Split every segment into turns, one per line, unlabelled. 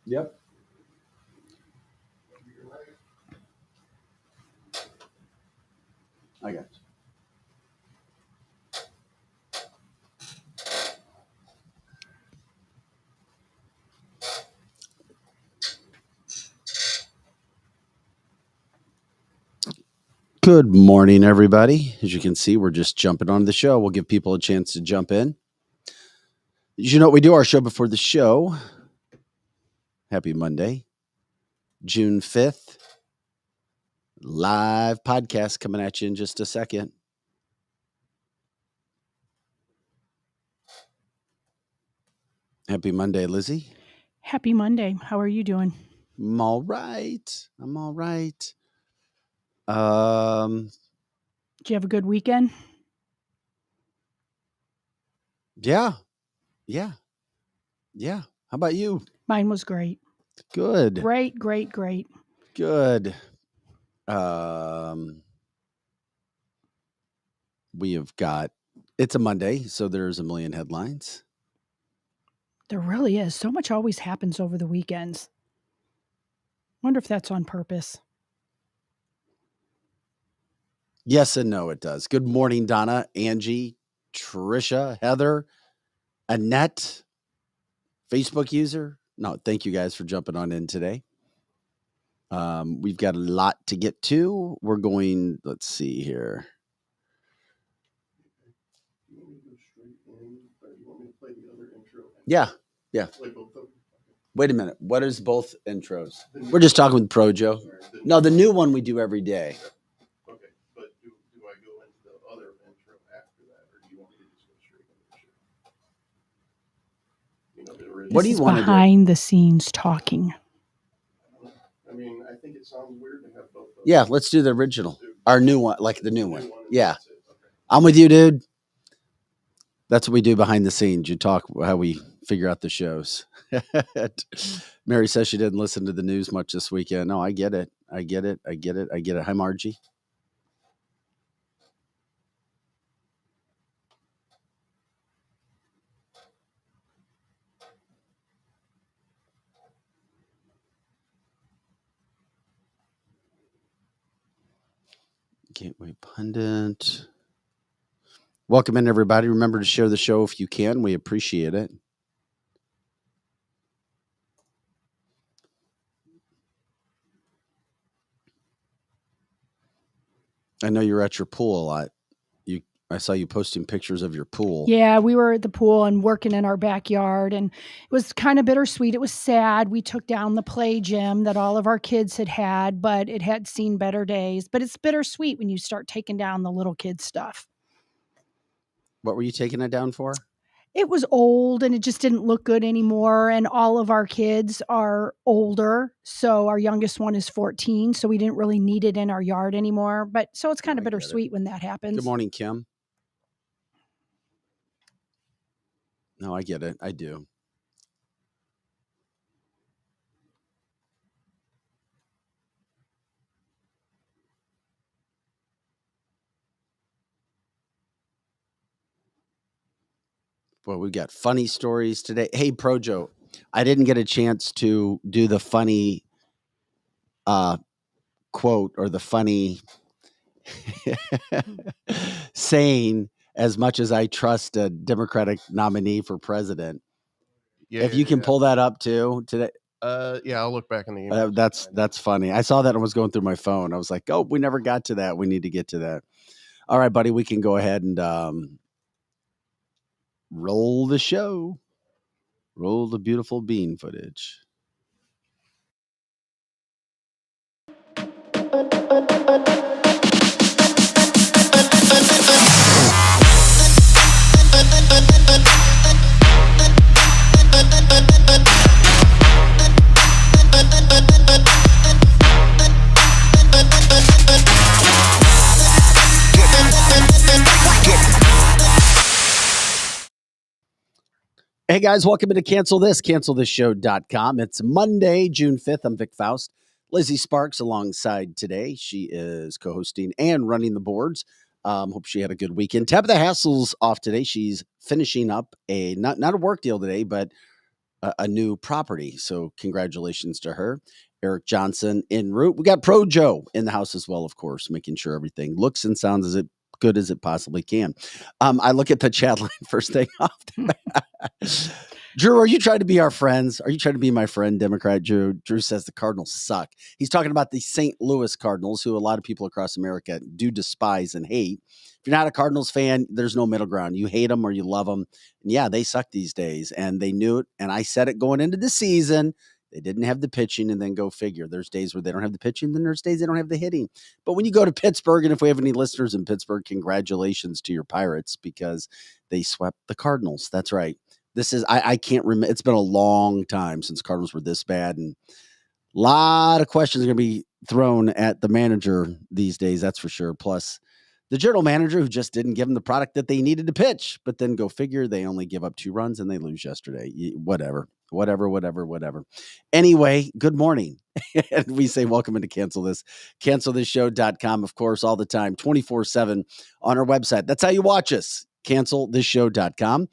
Yep. I got you. Good morning, everybody. As you can see, we're just jumping on the show. We'll give people a chance to jump in. You know what we do? Our show before the show. Happy Monday, June 5th. Live podcast coming at you in just a second. Happy Monday, Lizzie.
Happy Monday. How are you doing?
I'm all right.
Did you have a good weekend?
Yeah. How about you?
Mine was great.
Good.
Great.
Good. We have got, it's a Monday, so there's a million headlines.
There really is. So much always happens over the weekends. Wonder if that's on purpose.
Yes and no, it does. Good morning, Donna, Angie, Trisha, Heather, Annette, Facebook user. No, thank you guys for jumping on in today. We've got a lot to get to. We're going, let's see here. Yeah. Wait a minute. What is both intros? We're just talking with Pro Joe. No, the new one we do every day.
Okay, but do I go into the other intro after that, or do you want me to just go straight into the show? The original.
What do you want to do?
Behind the scenes talking.
I mean, I think it sounds weird to have both.
Yeah, let's do the original. Our new one, like the new one. Yeah.
Okay.
I'm with you, dude. That's what we do behind the scenes. You talk how we figure out the shows. Mary says she didn't listen to the news much this weekend. No, I get it. Hi, Margie. Gateway Pundit. Welcome in, everybody. Remember to share the show if you can. We appreciate it. I know you're at your pool a lot. I saw you posting pictures of your pool.
Yeah, we were at the pool and working in our backyard, and it was kind of bittersweet. It was sad. We took down the play gym that all of our kids had, but it had seen better days. But it's bittersweet when you start taking down the little kids stuff.
What were you taking it down for?
It was old and it just didn't look good anymore. And all of our kids are older. So our youngest one is 14. So we didn't really need it in our yard anymore. But so it's kind of bittersweet when that happens.
Good morning, Kim. No, I get it. I do. Well, we got funny stories today. Hey, Pro Joe, I didn't get a chance to do the funny quote or the funny saying as much as I trust a Democratic nominee for president.
Yeah,
if you can pull that up too today.
Yeah, I'll look back in the email.
That's funny. I saw that and was going through my phone. I was like, oh, we never got to that. We need to get to that. All right, buddy, we can go ahead and roll the show. Roll the beautiful bean footage. Hey guys, welcome to cancelthisshow.com. It's Monday, June 5th. I'm Vic Faust. Lizzie Sparks alongside today. She is co-hosting and running the boards. Hope she had a good weekend. Tabitha Hassel's off today. She's finishing up a not a work deal today, but a new property. So congratulations to her. Eric Johnson en route. We got Pro Joe in the house as well, of course, making sure everything looks and sounds as good as it possibly can. I look at the chat line first thing off. Drew, are you trying to be our friends? Are you trying to be my friend, Democrat Drew? Drew says the Cardinals suck. He's talking about the St. Louis Cardinals, who a lot of people across America do despise and hate. If you're not a Cardinals fan, there's no middle ground. You hate them or you love them. And yeah, they suck these days, and they knew it. And I said it going into the season. They didn't have the pitching, and then go figure. There's days where they don't have the pitching, then there's days they don't have the hitting. But when you go to Pittsburgh, and if we have any listeners in Pittsburgh, congratulations to your Pirates because they swept the Cardinals. That's right. This is, I can't remember. It's been a long time since Cardinals were this bad. And a lot of questions are going to be thrown at the manager these days. That's for sure. Plus the general manager who just didn't give them the product that they needed to pitch, but then go figure they only give up 2 runs and they lose yesterday. Whatever. Anyway, good morning. And we say welcome into cancelthisshow.com, of course, all the time, 24/7 on our website. That's how you watch us. Cancelthisshow.com.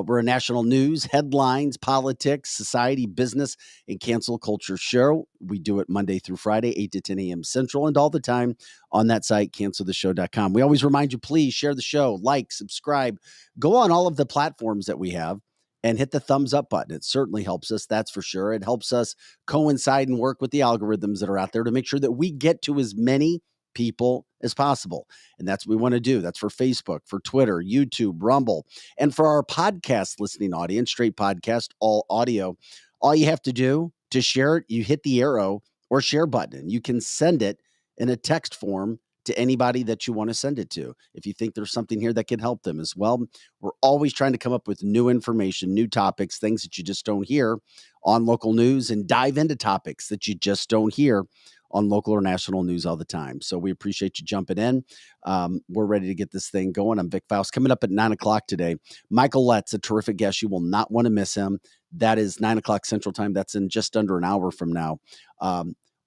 We're a national news, headlines, politics, society, business, and cancel culture show. We do it Monday through Friday, 8 to 10 a.m. Central, and all the time on that site, cancelthisshow.com. We always remind you, please share the show, like, subscribe, go on all of the platforms that we have and hit the thumbs up button. It certainly helps us, that's for sure. It helps us coincide and work with the algorithms that are out there to make sure that we get to as many people as possible. And that's what we want to do. That's for Facebook, for Twitter, YouTube, Rumble, and for our podcast listening audience, straight podcast, all audio. All you have to do to share it, you hit the arrow or share button. You can send it in a text form to anybody that you want to send it to. If you think there's something here that can help them as well, we're always trying to come up with new information, new topics, things that you just don't hear on local news, and dive into topics that you just don't hear on local or national news all the time. So we appreciate you jumping in. We're ready to get this thing going. I'm Vic Faust. Coming up at 9 o'clock today, Michael Letts, a terrific guest. You will not want to miss him. That is 9 o'clock Central Time. That's in just under an hour from now.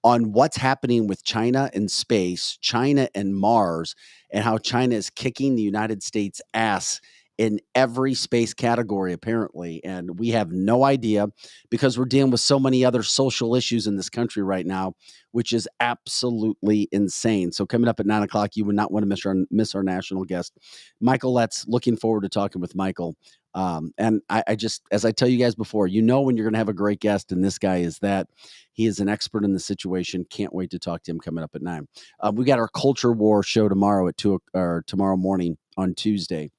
On what's happening with China and space, China and Mars, and how China is kicking the United States' ass in every space category, apparently. And we have no idea because we're dealing with so many other social issues in this country right now, which is absolutely insane. So coming up at 9 o'clock, you would not want to miss our national guest, Michael Letts. Looking forward to talking with Michael. And I just, as I tell you guys before, when you're going to have a great guest, and this guy is that. He is an expert in the situation. Can't wait to talk to him coming up at 9. We got our Culture War show tomorrow at 2 or tomorrow morning on Tuesday.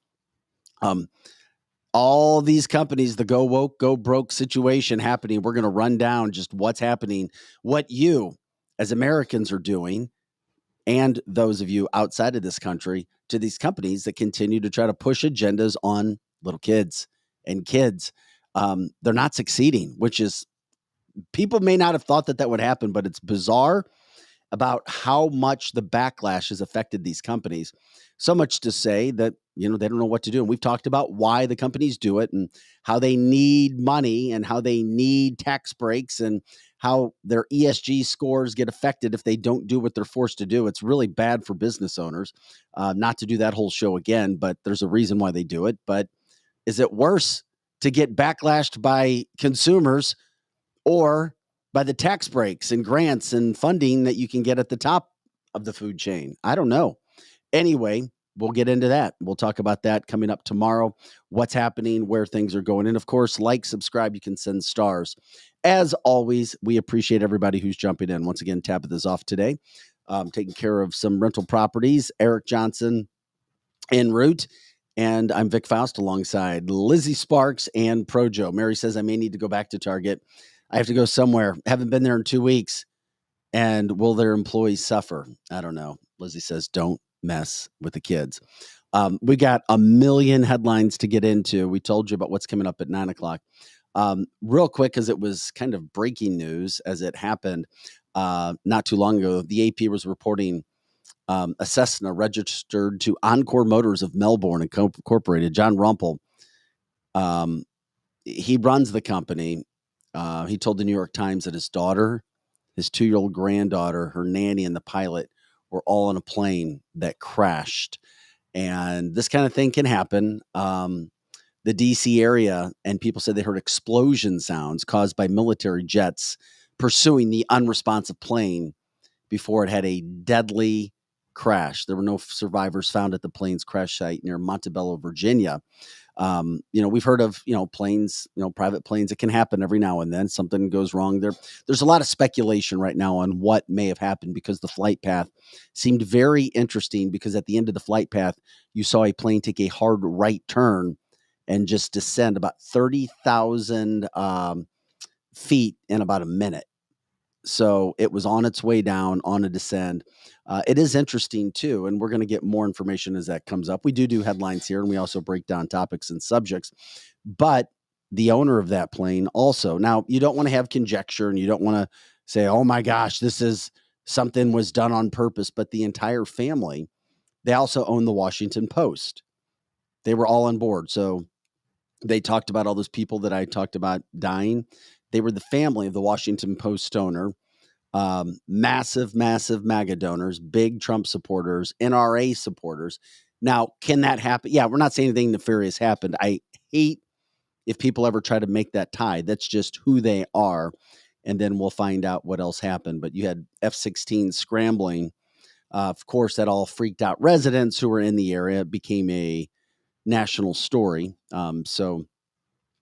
All these companies, the go woke, go broke situation happening. We're going to run down just what's happening, what you as Americans are doing, and those of you outside of this country, to these companies that continue to try to push agendas on little kids and kids. They're not succeeding, which is, people may not have thought that would happen, but it's bizarre about how much the backlash has affected these companies. So much to say that, they don't know what to do. And we've talked about why the companies do it and how they need money and how they need tax breaks and how their ESG scores get affected if they don't do what they're forced to do. It's really bad for business owners. Not to do that whole show again, but there's a reason why they do it. But is it worse to get backlashed by consumers or by the tax breaks and grants and funding that you can get at the top of the food chain? I don't know. Anyway, we'll get into that. We'll talk about that coming up tomorrow, what's happening, where things are going. And of course, like, subscribe, you can send stars. As always, we appreciate everybody who's jumping in. Once again, Tabitha's off today, taking care of some rental properties. Eric Johnson en route. And I'm Vic Faust alongside Lizzie Sparks and Pro Joe. Mary says I may need to go back to Target. I have to go somewhere. Haven't been there in 2 weeks. And will their employees suffer? I don't know. Lizzie says, don't mess with the kids. We got a million headlines to get into. We told you about what's coming up at 9 o'clock. Real quick, because it was kind of breaking news as it happened not too long ago. The AP was reporting a Cessna registered to Encore Motors of Melbourne Incorporated. John Rumpel, he runs the company. He told the New York Times that his daughter, his 2-year-old granddaughter, her nanny, and the pilot were all on a plane that crashed. And this kind of thing can happen. the DC area, and people said they heard explosion sounds caused by military jets pursuing the unresponsive plane before it had a deadly crash. There were no survivors found at the plane's crash site near Montebello, Virginia. We've heard of, planes, private planes. It can happen every now and then. Something goes wrong there. There's a lot of speculation right now on what may have happened because the flight path seemed very interesting, because at the end of the flight path, you saw a plane take a hard right turn and just descend about 30,000 feet in about a minute. So it was on its way down on a descend. It is interesting too, and we're going to get more information as that comes up. We do headlines here, and we also break down topics and subjects. But the owner of that plane also. Now, you don't want to have conjecture, and you don't want to say, "Oh my gosh, this is something was done on purpose." But the entire family, they also own the Washington Post. They were all on board, so they talked about all those people that I talked about dying. They were the family of the Washington Post owner. Massive MAGA donors, big Trump supporters, NRA supporters. Now, can that happen? Yeah, we're not saying anything nefarious happened. I hate if people ever try to make that tie. That's just who they are. And then we'll find out what else happened. But you had F-16 scrambling. Of course, that all freaked out residents who were in the area. It became a national story. So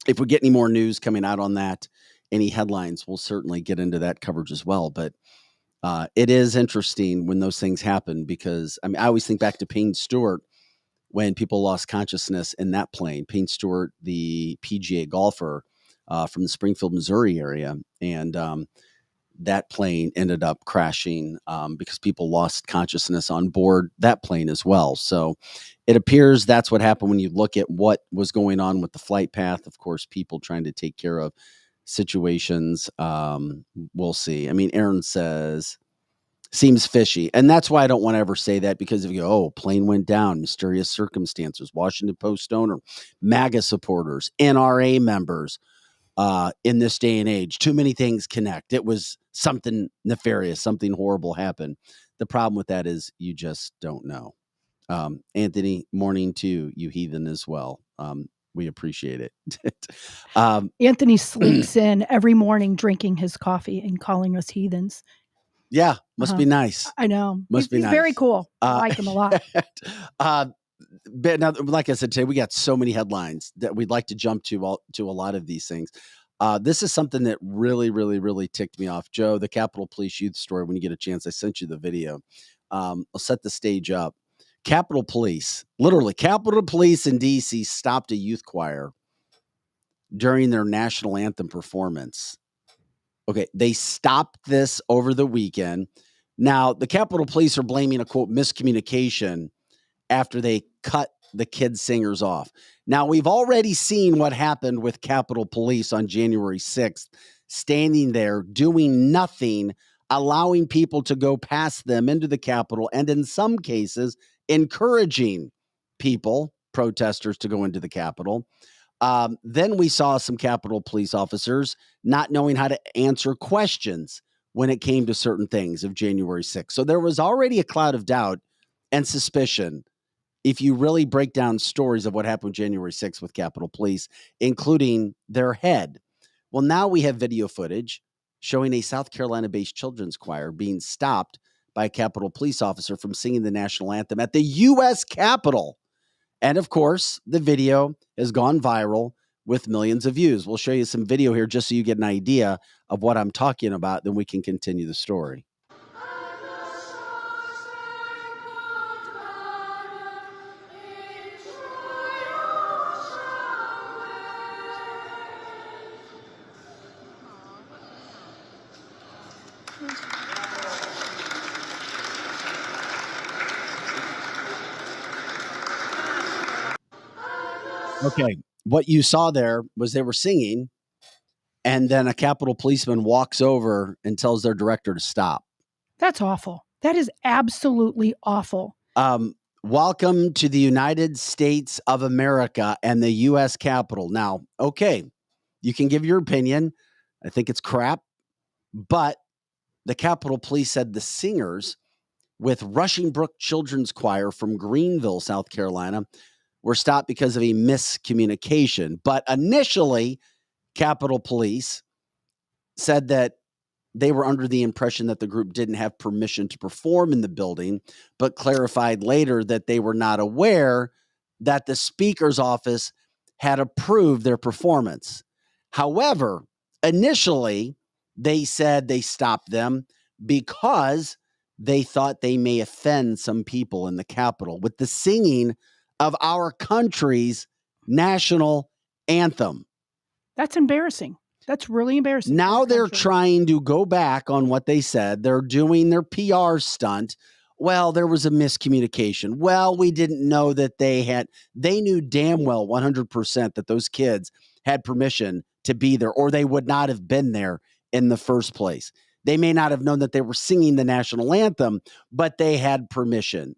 if we get any more news coming out on that, any headlines, we'll certainly get into that coverage as well. But it is interesting when those things happen, because I always think back to Payne Stewart when people lost consciousness in that plane. Payne Stewart, the PGA golfer from the Springfield, Missouri area. And that plane ended up crashing because people lost consciousness on board that plane as well. So it appears that's what happened when you look at what was going on with the flight path. Of course, people trying to take care of situations. We'll see. Aaron says, seems fishy. And that's why I don't want to ever say that, because if you go, plane went down, mysterious circumstances, Washington Post owner, MAGA supporters, NRA members, in this day and age, too many things connect. It was something nefarious, something horrible happened. The problem with that is you just don't know. Anthony, morning to you heathen as well. We appreciate it.
Anthony slinks in every morning drinking his coffee and calling us heathens.
Yeah, must be nice.
I know.
Must be
he's
nice.
Very cool. I like him a lot.
But now, like I said today, we got so many headlines that we'd like to jump to a lot of these things. This is something that really, really, really ticked me off. Joe, the Capitol Police youth story, when you get a chance, I sent you the video. I'll set the stage up. Capitol Police, literally, Capitol Police in D.C. stopped a youth choir during their national anthem performance. Okay, they stopped this over the weekend. Now, the Capitol Police are blaming a, quote, miscommunication after they cut the kid singers off. Now, we've already seen what happened with Capitol Police on January 6th, standing there doing nothing, allowing people to go past them into the Capitol, and in some cases, encouraging people, protesters, to go into the Capitol. Then we saw some Capitol Police officers not knowing how to answer questions when it came to certain things of January 6th. So there was already a cloud of doubt and suspicion if you really break down stories of what happened January 6th with Capitol Police, including their head. Well, now we have video footage showing a South Carolina-based children's choir being stopped by a Capitol Police officer from singing the national anthem at the U.S. Capitol. And of course, the video has gone viral with millions of views. We'll show you some video here just so you get an idea of what I'm talking about. Then we can continue the story. Okay, what you saw there was they were singing, and then a Capitol policeman walks over and tells their director to stop.
That's awful. That is absolutely awful.
Welcome to the United States of America and the U.S. Capitol. Now, okay, you can give your opinion. I think it's crap, but the Capitol Police said the singers with Rushing Brook Children's Choir from Greenville, South Carolina, were stopped because of a miscommunication. But initially, Capitol Police said that they were under the impression that the group didn't have permission to perform in the building, but clarified later that they were not aware that the speaker's office had approved their performance. However, initially, they said they stopped them because they thought they may offend some people in the Capitol with the singing of our country's national anthem.
That's embarrassing. That's really embarrassing.
Now they're trying to go back on what they said. They're doing their PR stunt. Well, there was a miscommunication. Well, we didn't know that they knew damn well 100% that those kids had permission to be there, or they would not have been there in the first place. They may not have known that they were singing the national anthem, but they had permission.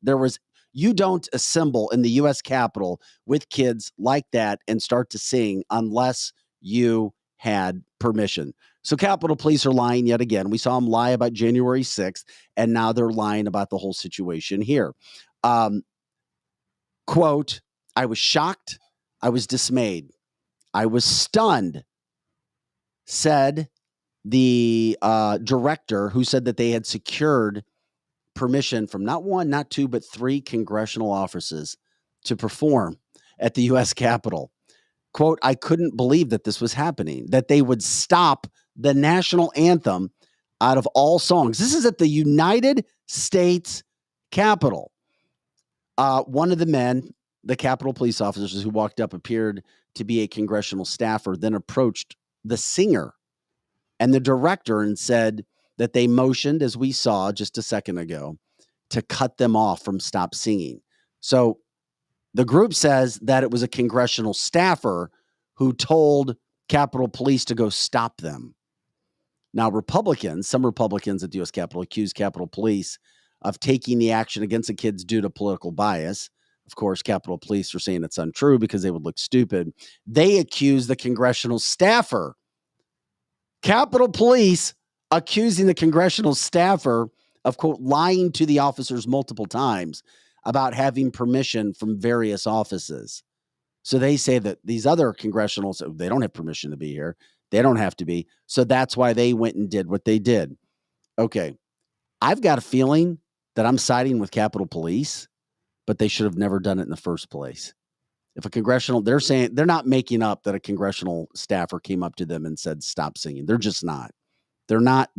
You don't assemble in the U.S. Capitol with kids like that and start to sing unless you had permission. So Capitol Police are lying yet again. We saw them lie about January 6th, and now they're lying about the whole situation here. Quote, I was shocked. I was dismayed. I was stunned, said the director, who said that they had secured permission from not one, not two, but three congressional offices to perform at the U.S. Capitol. Quote, I couldn't believe that this was happening, that they would stop the national anthem out of all songs. This is at the United States Capitol. One of the men, the Capitol police officers who walked up, appeared to be a congressional staffer, then approached the singer and the director and said that they motioned, as we saw just a second ago, to cut them off from stop singing. So the group says that it was a congressional staffer who told Capitol Police to go stop them. Now, some Republicans at the U.S. Capitol accused Capitol Police of taking the action against the kids due to political bias. Of course, Capitol Police are saying it's untrue because they would look stupid. They accuse the congressional staffer. Capitol Police accusing the congressional staffer of, quote, lying to the officers multiple times about having permission from various offices. So they say that these other congressionals, they don't have permission to be here. They don't have to be. So that's why they went and did what they did. Okay. I've got a feeling that I'm siding with Capitol Police, but they should have never done it in the first place. If a congressional, they're saying, they're not making up that a congressional staffer came up to them and said, stop singing. They're just not. They're not.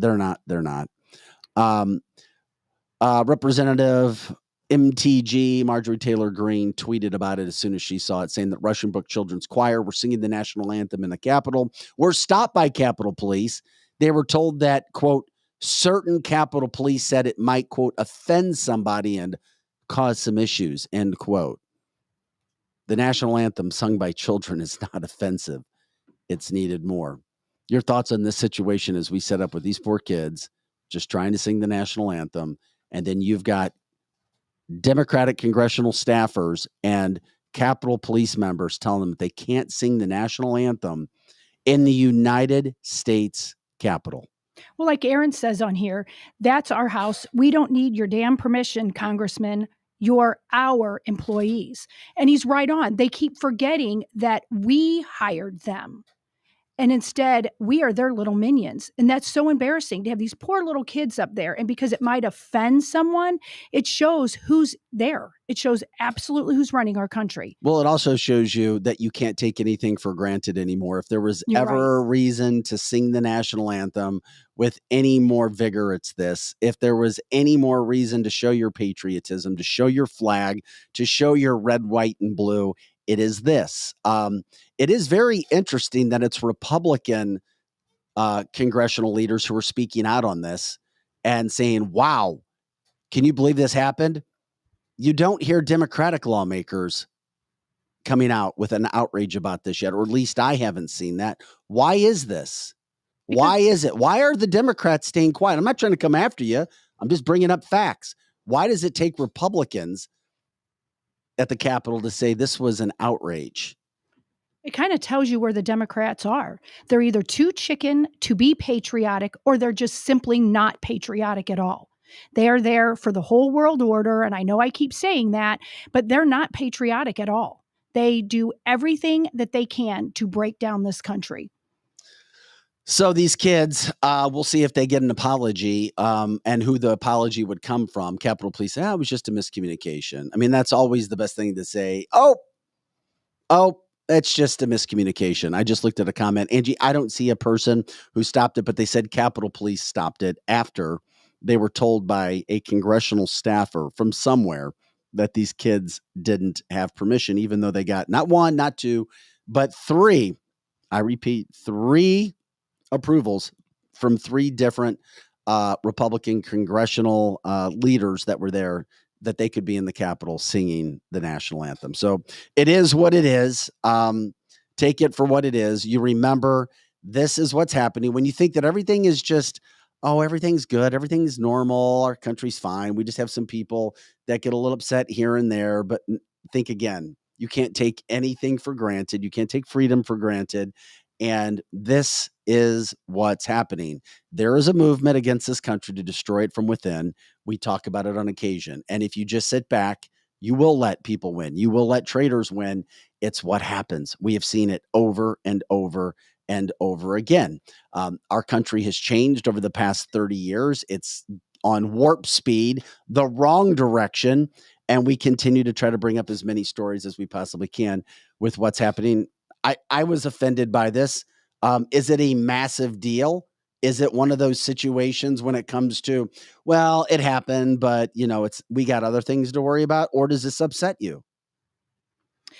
Representative MTG, Marjorie Taylor Greene, tweeted about it as soon as she saw it, saying that Russian Brook Children's Choir were singing the national anthem in the Capitol, were stopped by Capitol Police. They were told that, quote, certain Capitol Police said it might, quote, offend somebody and cause some issues, end quote. The national anthem sung by children is not offensive. It's needed more. Your thoughts on this situation as we set up with these poor kids just trying to sing the national anthem, and then you've got Democratic congressional staffers and Capitol Police members telling them that they can't sing the national anthem in the United States Capitol.
Well, like Aaron says on here, that's our house. We don't need your damn permission, Congressman. You're our employees. And he's right on. They keep forgetting that we hired them. And instead, we are their little minions. And that's so embarrassing to have these poor little kids up there. And because it might offend someone, it shows who's there. It shows absolutely who's running our country.
Well, it also shows you that you can't take anything for granted anymore. If there was
You're
ever a reason to sing the national anthem with any more vigor, it's this. If there was any more reason to show your patriotism, to show your flag, to show your red, white, and blue, it is this. It is very interesting that it's Republican congressional leaders who are speaking out on this and saying, wow, can you believe this happened? You don't hear Democratic lawmakers coming out with an outrage about this yet, or at least I haven't seen that. Why is this? Why is it? Why are the Democrats staying quiet? I'm not trying to come after you. I'm just bringing up facts. Why does it take Republicans at the Capitol to say this was an outrage?
It kind of tells you where the Democrats are. They're either too chicken to be patriotic, or they're just simply not patriotic at all. They are there for the whole world order. And I know I keep saying that, but they're not patriotic at all. They do everything that they can to break down this country.
So these kids, we'll see if they get an apology and who the apology would come from. Capitol Police say, it was just a miscommunication. I mean, that's always the best thing to say. Oh, that's just a miscommunication. I just looked at a comment. Angie, I don't see a person who stopped it, but they said Capitol Police stopped it after they were told by a congressional staffer from somewhere that these kids didn't have permission, even though they got not one, not two, but three. I repeat, three approvals from three different Republican congressional leaders that were there that they could be in the Capitol singing the national anthem. So it is what it is. Take it for what it is. You remember this is what's happening when you think that everything is just, oh, everything's good. Everything's normal. Our country's fine. We just have some people that get a little upset here and there. But think again, you can't take anything for granted. You can't take freedom for granted. And this is what's happening. There is a movement against this country to destroy it from within. We talk about it on occasion. And if you just sit back, you will let people win. You will let traitors win. It's what happens. We have seen it over and over and over again. Our country has changed over the past 30 years. It's on warp speed, the wrong direction. And we continue to try to bring up as many stories as we possibly can with what's happening. I was offended by this. Is it a massive deal? Is it one of those situations when it comes to, well, it happened, but we got other things to worry about, or does this upset you?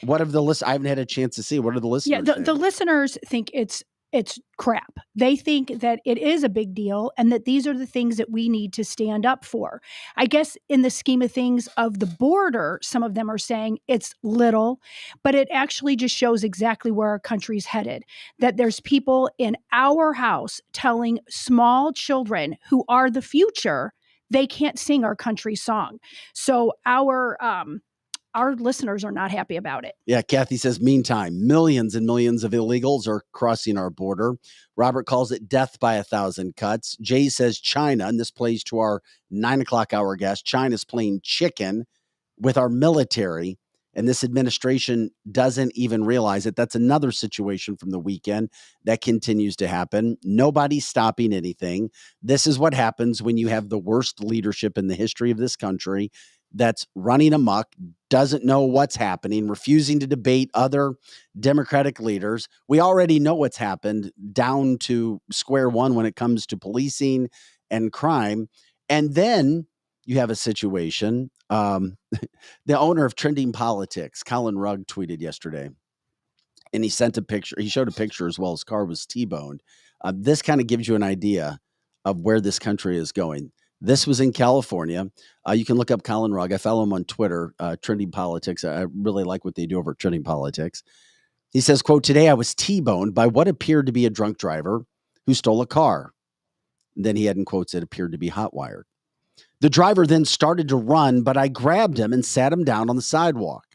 What have the list? I haven't had a chance to see. What are the listeners?
Yeah, the listeners think it's crap. They think that it is a big deal and that these are the things that we need to stand up for. I guess in the scheme of things of the border, some of them are saying it's little, but it actually just shows exactly where our country's headed. That there's people in our house telling small children who are the future, they can't sing our country song. So our listeners are not happy about it.
Yeah, Kathy says, meantime, millions and millions of illegals are crossing our border. Robert calls it death by 1,000 cuts. Jay says China, and this plays to our 9 o'clock hour guest, China's playing chicken with our military, and this administration doesn't even realize it. That's another situation from the weekend that continues to happen. Nobody's stopping anything. This is what happens when you have the worst leadership in the history of this country that's running amok, doesn't know what's happening, refusing to debate other Democratic leaders. We already know what's happened down to square one when it comes to policing and crime. And then you have a situation. The owner of Trending Politics, Colin Rugg, tweeted yesterday, and he sent a picture. He showed a picture as well. His car was T-boned. This kind of gives you an idea of where this country is going. This was in California. You can look up Colin Rugg. I follow him on Twitter, Trending Politics. I really like what they do over at Trending Politics. He says, quote, today I was T-boned by what appeared to be a drunk driver who stole a car. And then he had in quotes, it appeared to be hotwired. The driver then started to run, but I grabbed him and sat him down on the sidewalk.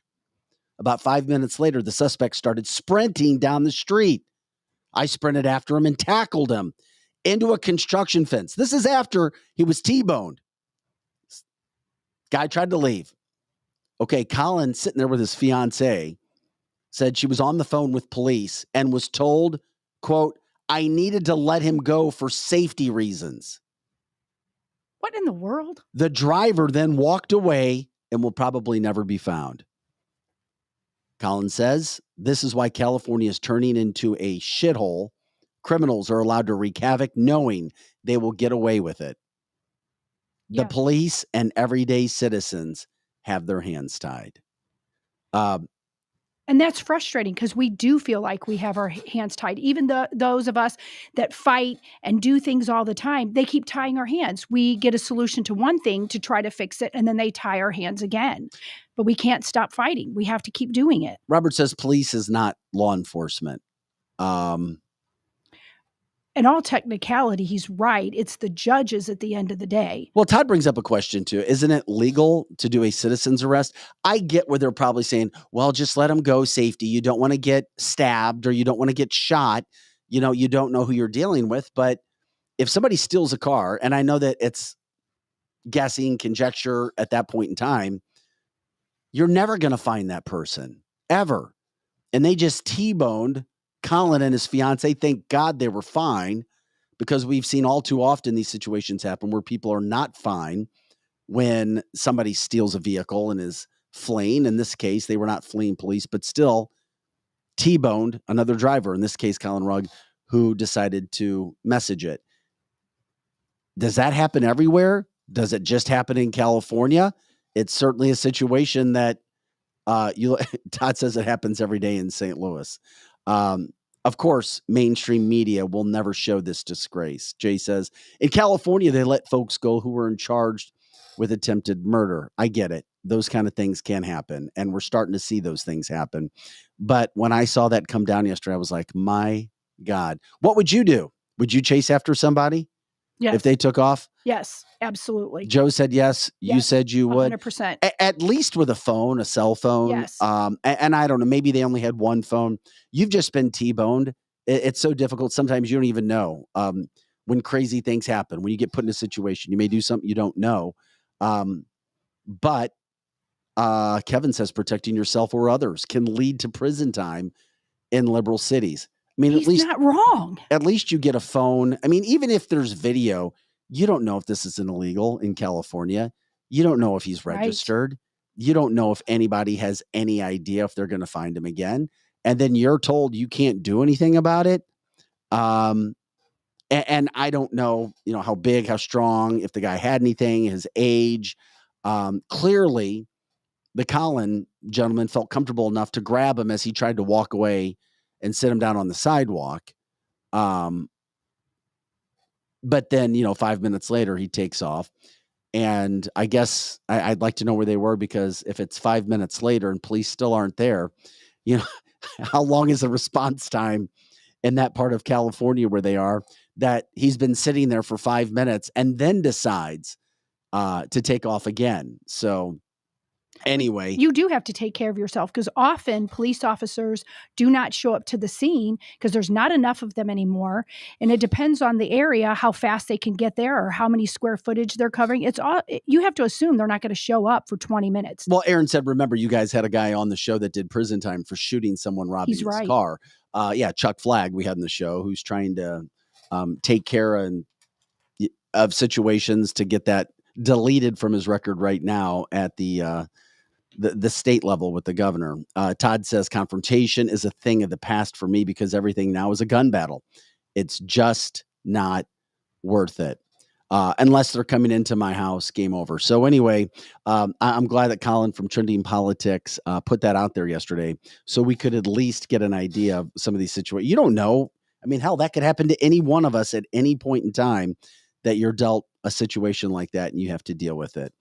About 5 minutes later, the suspect started sprinting down the street. I sprinted after him and tackled him into a construction fence. This is after he was T-boned. Guy tried to leave. Okay, Colin, sitting there with his fiance, said she was on the phone with police and was told, quote, I needed to let him go for safety reasons.
What in the world?
The driver then walked away and will probably never be found. Colin says, this is why California is turning into a shithole. Criminals are allowed to wreak havoc knowing they will get away with it. The police and everyday citizens have their hands tied.
And that's frustrating because we do feel like we have our hands tied. Even those of us that fight and do things all the time, they keep tying our hands. We get a solution to one thing to try to fix it, and then they tie our hands again. But we can't stop fighting. We have to keep doing it.
Robert says police is not law enforcement.
In all technicality, he's right. It's the judges at the end of the day.
Well, Todd brings up a question too. Isn't it legal to do a citizen's arrest? I get where they're probably saying, well, just let them go, safety. You don't want to get stabbed or you don't want to get shot. You don't know who you're dealing with. But if somebody steals a car, and I know that it's guessing, conjecture at that point in time, you're never going to find that person. ever. And they just T-boned Colin and his fiance. Thank God they were fine, because we've seen all too often these situations happen where people are not fine when somebody steals a vehicle and is fleeing. In this case, they were not fleeing police, but still T-boned another driver, in this case, Colin Rugg, who decided to message it. Does that happen everywhere? Does it just happen in California? It's certainly a situation that Todd says it happens every day in St. Louis. Of course, mainstream media will never show this disgrace. Jay says, in California, they let folks go who were charged with attempted murder. I get it. Those kind of things can happen, and we're starting to see those things happen. But when I saw that come down yesterday, I was like, my God, what would you do? Would you chase after somebody
Yes.
if they took off?
Yes, absolutely.
Joe said yes. You
Yes,
said you would.
100%.
At least with a phone, a cell phone.
Yes.
And I don't know, maybe they only had one phone. You've just been T-boned. It's so difficult. Sometimes you don't even know when crazy things happen, when you get put in a situation. You may do something you don't know. But Kevin says protecting yourself or others can lead to prison time in liberal cities. I mean,
He's
at least
not wrong.
At least you get a phone. I mean, even if there's video, you don't know if this is illegal in California. You don't know if he's
Right.
registered. You don't know if anybody has any idea if they're going to find him again. And then you're told you can't do anything about it. And I don't know, how big, how strong, if the guy had anything, his age. Clearly, the Colin gentleman felt comfortable enough to grab him as he tried to walk away and sit him down on the sidewalk. But then, 5 minutes later, he takes off. And I guess I'd like to know where they were, because if it's 5 minutes later and police still aren't there, how long is the response time in that part of California where they are, that he's been sitting there for 5 minutes and then decides to take off again. So anyway,
You do have to take care of yourself, because often police officers do not show up to the scene because there's not enough of them anymore. And it depends on the area, how fast they can get there or how many square footage they're covering. You have to assume they're not going to show up for 20 minutes.
Well, Aaron said, remember, you guys had a guy on the show that did prison time for shooting someone robbing
He's
his
right.
car. Chuck Flagg we had in the show, who's trying to take care of situations to get that deleted from his record right now at the state level with the governor. Todd says confrontation is a thing of the past for me, because everything now is a gun battle. It's just not worth it. Unless they're coming into my house, game over. So anyway, I'm glad that Colin from Trending Politics put that out there yesterday, so we could at least get an idea of some of these situations. You don't know. I mean, hell, that could happen to any one of us at any point in time, that you're dealt a situation like that and you have to deal with it.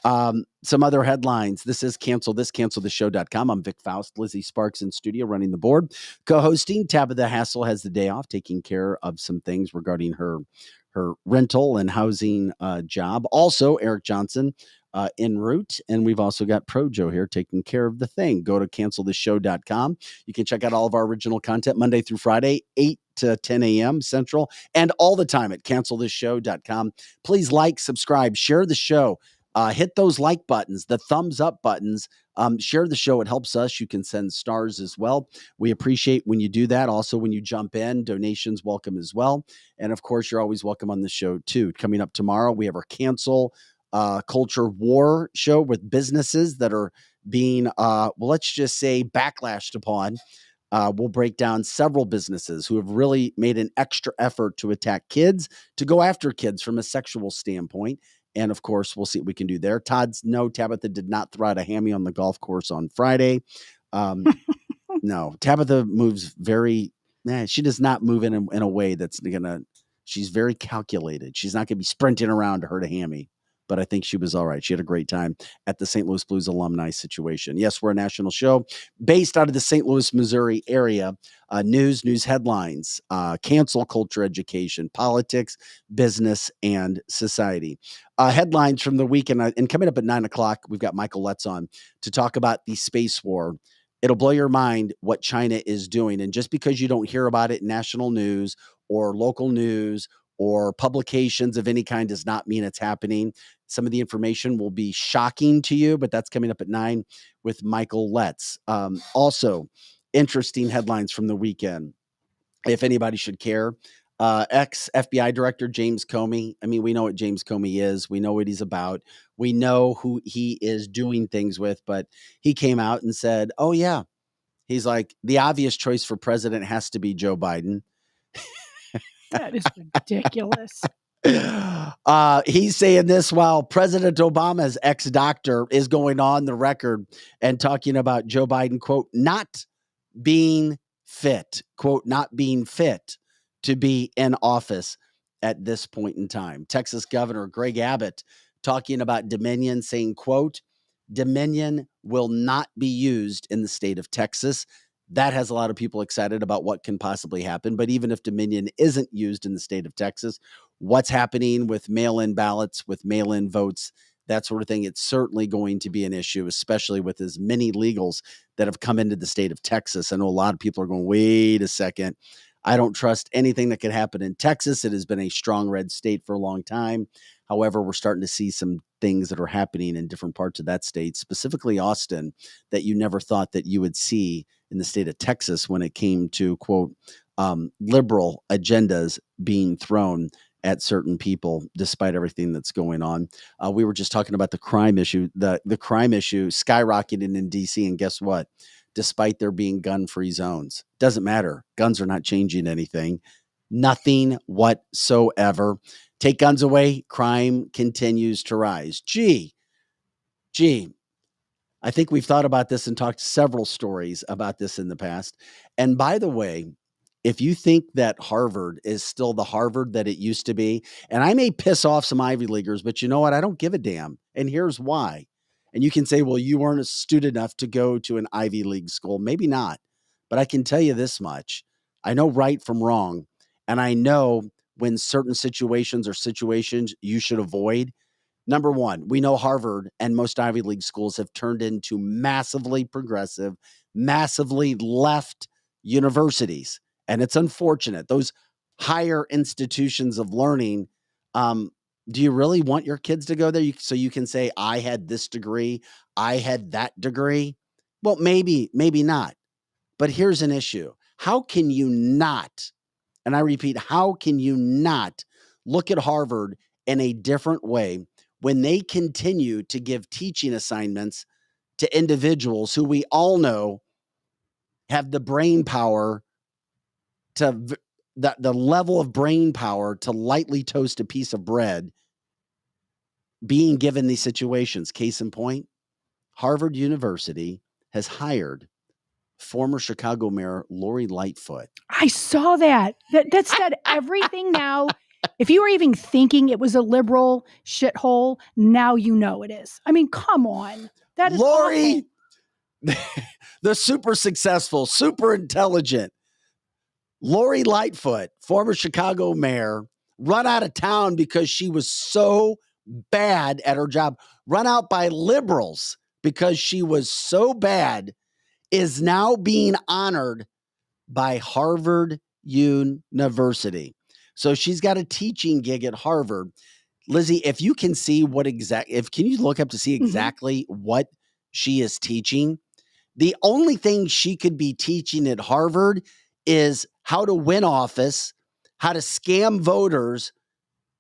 Some other headlines. This is cancelthisshow.com. I'm Vic Faust, Lizzie Sparks in studio running the board. Co-hosting, Tabitha Hassel has the day off, taking care of some things regarding her rental and housing job. Also, Eric Johnson en route. And we've also got Projo here taking care of the thing. Go to cancelthisshow.com. You can check out all of our original content Monday through Friday, 8 to 10 a.m. Central, and all the time at cancelthisshow.com. Please like, subscribe, share the show. Hit those like buttons, the thumbs up buttons. Share the show. It helps us. You can send stars as well. We appreciate when you do that. Also, when you jump in, donations welcome as well. And of course, you're always welcome on the show too. Coming up tomorrow, we have our cancel culture war show with businesses that are being, let's just say, backlashed upon. We'll break down several businesses who have really made an extra effort to attack kids, to go after kids from a sexual standpoint. And of course, we'll see what we can do there. Tabitha did not throw out a hammy on the golf course on Friday. No, Tabitha moves she does not move in a way that's she's very calculated. She's not going to be sprinting around to hurt a hammy. But I think she was all right. She had a great time at the St. Louis Blues alumni situation. Yes, we're a national show based out of the St. Louis, Missouri area. News headlines, cancel culture, education, politics, business, and society. Headlines from the weekend. And coming up at 9 o'clock, we've got Michael Letts on to talk about the space war. It'll blow your mind what China is doing. And just because you don't hear about it in national news or local news or publications of any kind does not mean it's happening. Some of the information will be shocking to you, but that's coming up at 9 with Michael Letts. Also, interesting headlines from the weekend, if anybody should care. Ex-FBI Director James Comey. I mean, we know what James Comey is. We know what he's about. We know who he is doing things with, but he came out and said, oh, yeah. He's like, the obvious choice for president has to be Joe Biden.
That is ridiculous.
He's saying this while President Obama's ex-doctor is going on the record and talking about Joe Biden, quote, not being fit, quote, not being fit to be in office at this point in time. Texas Governor Greg Abbott talking about Dominion, saying, quote, Dominion will not be used in the state of Texas. That has a lot of people excited about what can possibly happen. But even if Dominion isn't used in the state of Texas, what's happening with mail-in ballots, with mail-in votes, that sort of thing, it's certainly going to be an issue, especially with as many legals that have come into the state of Texas. I know a lot of people are going, wait a second. I don't trust anything that could happen in Texas. It has been a strong red state for a long time. However, we're starting to see some things that are happening in different parts of that state, specifically Austin, that you never thought that you would see in the state of Texas when it came to, quote, liberal agendas being thrown at certain people, despite everything that's going on. We were just talking about the crime issue, the crime issue skyrocketing in DC. And guess what? Despite there being gun-free zones, doesn't matter. Guns are not changing anything. Nothing whatsoever. Take guns away, crime continues to rise. Gee, I think we've thought about this and talked several stories about this in the past. And by the way, if you think that Harvard is still the Harvard that it used to be, and I may piss off some Ivy Leaguers, but you know what? I don't give a damn. And here's why. And you can say, well, you weren't astute enough to go to an Ivy League school. Maybe not. But I can tell you this much. I know right from wrong. And I know when certain situations are situations you should avoid. Number one, we know Harvard and most Ivy League schools have turned into massively progressive, massively left universities. And it's unfortunate. Those higher institutions of learning, do you really want your kids to go there so you can say, I had this degree, I had that degree? Well, maybe not. But here's an issue. How can you not, and I repeat, how can you not look at Harvard in a different way when they continue to give teaching assignments to individuals who we all know have the brain power to the level of brain power to lightly toast a piece of bread, being given these situations? Case in point, Harvard University has hired former Chicago Mayor Lori Lightfoot.
I saw that. That said everything now. If you were even thinking it was a liberal shithole, now you know it is. I mean, come on. That is
Lori,
awful.
the super successful, super intelligent Lori Lightfoot, former Chicago mayor, run out of town because she was so bad at her job, run out by liberals because she was so bad, is now being honored by Harvard University. So she's got a teaching gig at Harvard. Lizzie, if you can see can you look up to see exactly what she is teaching? The only thing she could be teaching at Harvard is how to win office, how to scam voters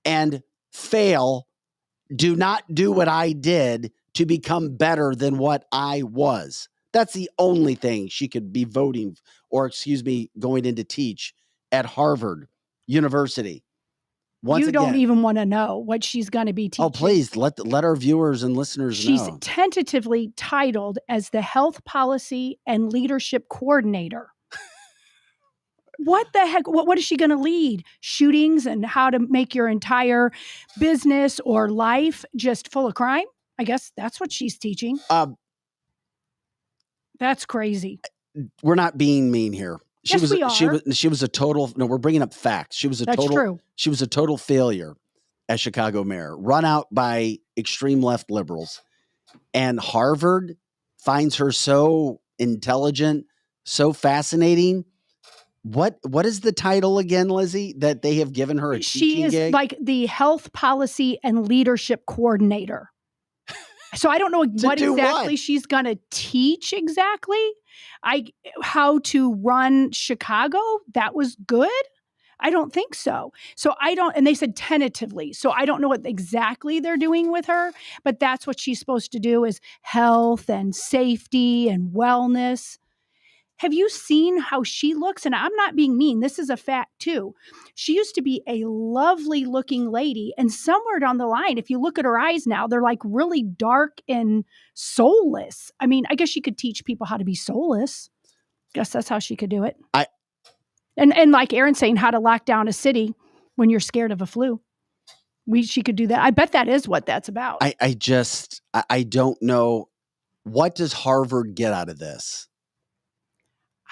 and fail. Do not do what I did to become better than what I was. That's the only thing she could be voting going in to teach at Harvard University.
You don't even want to know what she's going to be teaching.
Oh, please let our viewers and listeners know.
She's tentatively titled as the Health Policy and Leadership Coordinator. What the heck? What is she going to lead? Shootings and how to make your entire business or life just full of crime? I guess that's what she's teaching. That's crazy.
We're not being mean here.
She
was a total. No, we're bringing up facts. She was a
That's
total.
True.
She was a total failure as Chicago mayor, run out by extreme left liberals, and Harvard finds her so intelligent, so fascinating. What is the title again, Lizzie, that they have given her a
She
teaching
is
gig?
like the health policy and leadership coordinator. So I don't know what
do
exactly
what?
she's going to teach exactly. How to run Chicago. That was good. I don't think so. So I don't, and they said tentatively. So I don't know what exactly they're doing with her, but that's what she's supposed to do is health and safety and wellness. Have you seen how she looks? And I'm not being mean. This is a fact too. She used to be a lovely looking lady. And somewhere down the line, if you look at her eyes now, they're like really dark and soulless. I mean, I guess she could teach people how to be soulless. Guess that's how she could do it. And like Aaron's saying, how to lock down a city when you're scared of a flu. She could do that. I bet that is what that's about.
I don't know. What does Harvard get out of this?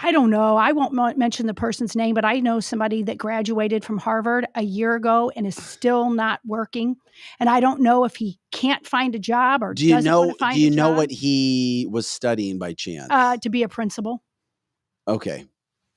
I don't know. I won't mention the person's name, but I know somebody that graduated from Harvard a year ago and is still not working. And I don't know if he can't find a job or doesn't want to find a job.
Do you know what he was studying by chance?
To be a principal.
Okay.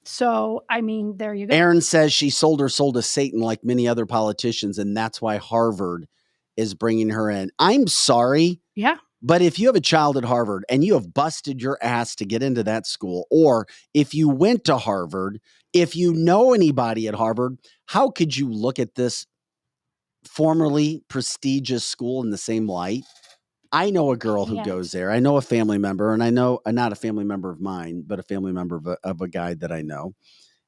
So, I mean, there you go.
Aaron says she sold her soul to Satan like many other politicians, and that's why Harvard is bringing her in. I'm sorry.
Yeah.
But if you have a child at Harvard and you have busted your ass to get into that school, or if you went to Harvard, if you know anybody at Harvard, how could you look at this formerly prestigious school in the same light? I know a girl who goes there. I know a family member, and I know not a family member of mine, but a family member of a guy that I know.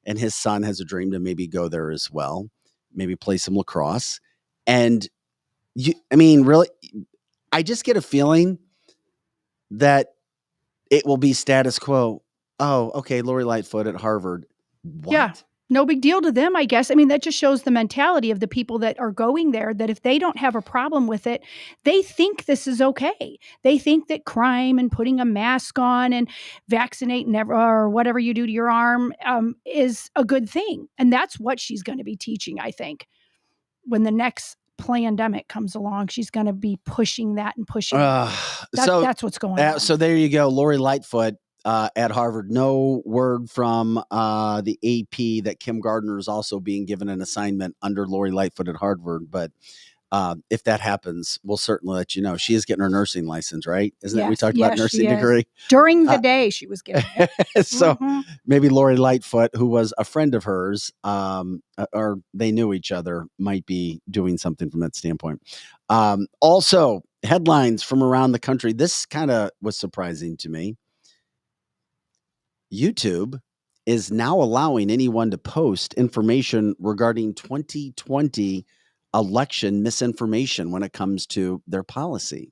And his son has a dream to maybe go there as well, maybe play some lacrosse. And really, I just get a feeling that it will be status quo. Oh, okay, Lori Lightfoot at Harvard. What?
Yeah. No big deal to them, I guess. I mean, that just shows the mentality of the people that are going there, that if they don't have a problem with it, they think this is okay. They think that crime and putting a mask on and vaccinating or whatever you do to your arm is a good thing. And that's what she's going to be teaching, I think. When the next pandemic comes along, she's going to be pushing that and pushing that's what's going on.
So there you go. Lori Lightfoot at Harvard. No word from the AP that Kim Gardner is also being given an assignment under Lori Lightfoot at Harvard. But if that happens, we'll certainly let you know. She is getting her nursing license, right? Isn't it? We talked about nursing degree.
During the day, she was getting it.
So maybe Lori Lightfoot, who was a friend of hers, or they knew each other, might be doing something from that standpoint. Also, headlines from around the country. This kind of was surprising to me. YouTube is now allowing anyone to post information regarding 2020 election misinformation when it comes to their policy.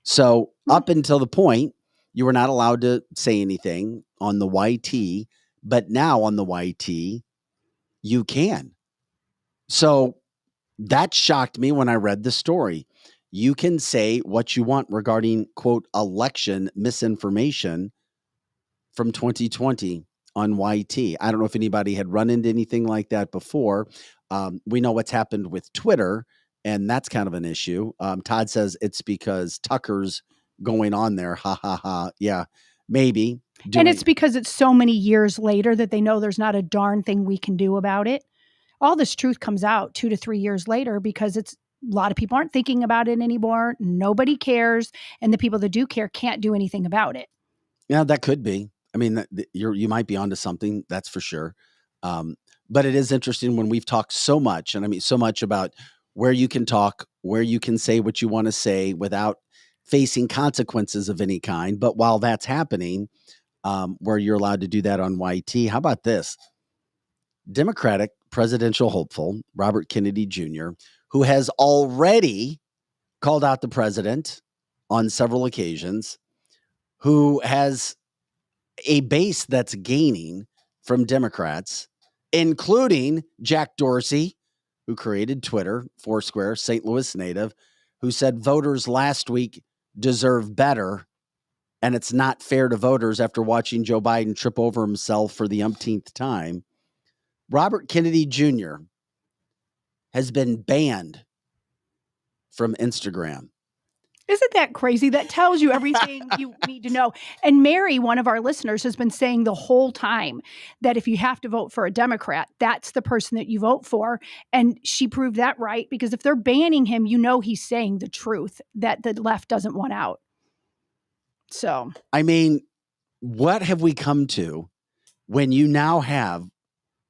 So up until the point, you were not allowed to say anything on the YT, but now on the YT, you can. So that shocked me when I read the story. You can say what you want regarding, quote, election misinformation from 2020 on YT. I don't know if anybody had run into anything like that before. We know what's happened with Twitter, and that's kind of an issue. Todd says it's because Tucker's going on there. Ha, ha, ha. Yeah, maybe.
And it's because it's so many years later that they know there's not a darn thing we can do about it. All this truth comes out 2 to 3 years later because a lot of people aren't thinking about it anymore. Nobody cares. And the people that do care can't do anything about it.
Yeah, that could be. I mean, you might be onto something, that's for sure. But it is interesting when we've talked so much, and I mean so much about where you can talk, where you can say what you want to say without facing consequences of any kind. But while that's happening, where you're allowed to do that on YT, how about this? Democratic presidential hopeful Robert Kennedy Jr., who has already called out the president on several occasions, who has a base that's gaining from Democrats, including Jack Dorsey, who created Twitter, Foursquare, St. Louis native, who said voters last week deserve better. And it's not fair to voters after watching Joe Biden trip over himself for the umpteenth time. Robert Kennedy Jr. has been banned from Instagram.
Isn't that crazy? That tells you everything you need to know. And Mary, one of our listeners, has been saying the whole time that if you have to vote for a Democrat, that's the person that you vote for. And she proved that right, because if they're banning him, he's saying the truth that the left doesn't want out. So,
I mean, what have we come to when you now have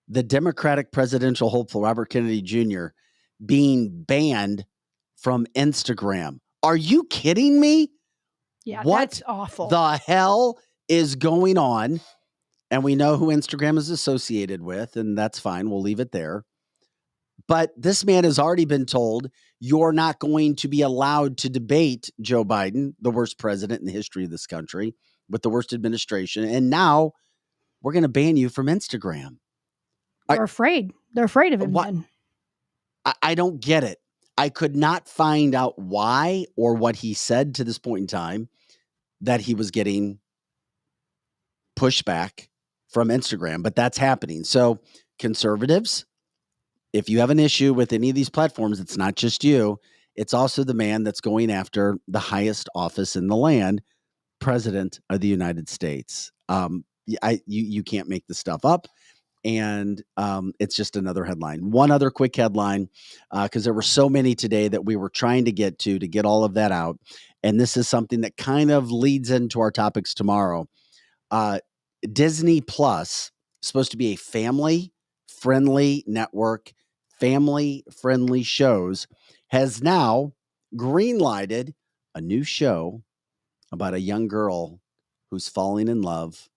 the Democratic presidential hopeful Robert Kennedy Jr. being banned from Instagram? Are you kidding me?
yeah,
What
that's awful.
the hell is going on? And we know who Instagram is associated with, and that's fine. We'll leave it there. But this man has already been told you're not going to be allowed to debate Joe Biden, the worst president in the history of this country, with the worst administration. And now we're going to ban you from Instagram.
They're afraid. They're afraid of him
What?
then.
I don't get it. I could not find out why or what he said to this point in time that he was getting pushback from Instagram, but that's happening. So conservatives, if you have an issue with any of these platforms, it's not just you. It's also the man that's going after the highest office in the land, President of the United States. You can't make this stuff up. And it's just another headline. One other quick headline, because there were so many today that we were trying to get all of that out. And this is something that kind of leads into our topics tomorrow. Disney Plus, supposed to be a family-friendly network, family-friendly shows, has now greenlighted a new show about a young girl who's falling in love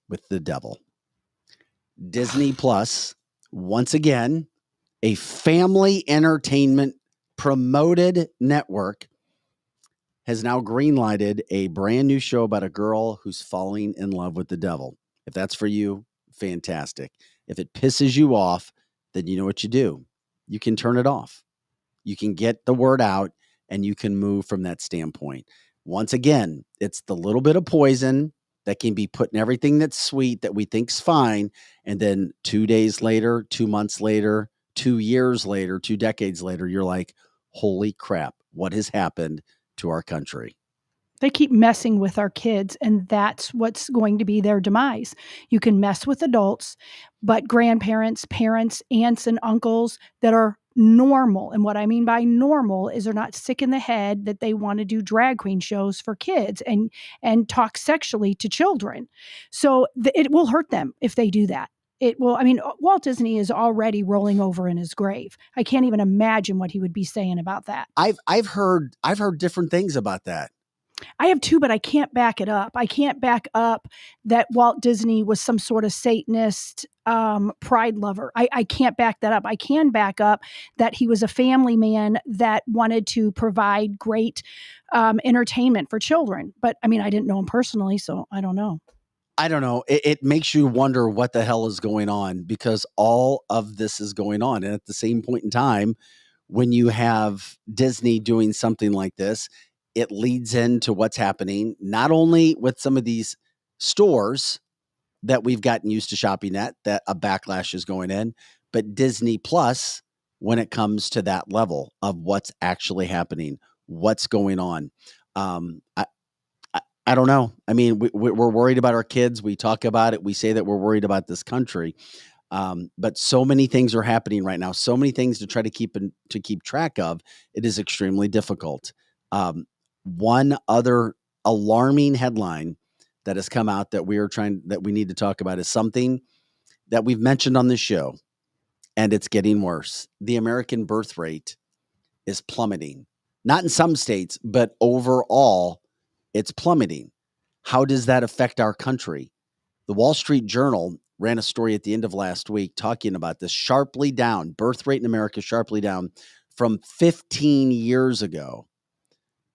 with the devil. Disney Plus, once again, a family entertainment promoted network, has now greenlighted a brand new show about a girl who's falling in love with the devil. If that's for you, fantastic. If it pisses you off, then you know what you do. You can turn it off. You can get the word out and you can move from that standpoint. Once again, it's the little bit of poison that can be put in everything that's sweet that we think's fine. And then 2 days later, 2 months later, 2 years later, 2 decades later, you're like, holy crap, what has happened to our country?
They keep messing with our kids, and that's what's going to be their demise. You can mess with adults, but grandparents, parents, aunts, and uncles that are normal. And what I mean by normal is they're not sick in the head that they want to do drag queen shows for kids and talk sexually to children. So it will hurt them if they do that. It will. I mean, Walt Disney is already rolling over in his grave. I can't even imagine what he would be saying about that.
I've heard different things about that.
I have too, but I can't back it up. I can't back up that Walt Disney was some sort of Satanist pride lover. I can't back that up. I can back up that he was a family man that wanted to provide great entertainment for children. But I mean, I didn't know him personally, so I don't know.
I don't know. It makes you wonder what the hell is going on, because all of this is going on. And at the same point in time, when you have Disney doing something like this, it leads into what's happening, not only with some of these stores that we've gotten used to shopping at, that a backlash is going in, but Disney Plus, when it comes to that level of what's actually happening, what's going on. I don't know. I mean, we're worried about our kids. We talk about it. We say that we're worried about this country. But so many things are happening right now. So many things to try to keep track of. It is extremely difficult. One other alarming headline that has come out that we need to talk about is something that we've mentioned on this show, and it's getting worse. The American birth rate is plummeting. Not in some states, but overall, it's plummeting. How does that affect our country? The Wall Street Journal ran a story at the end of last week talking about this sharply down, birth rate in America sharply down from 15 years ago.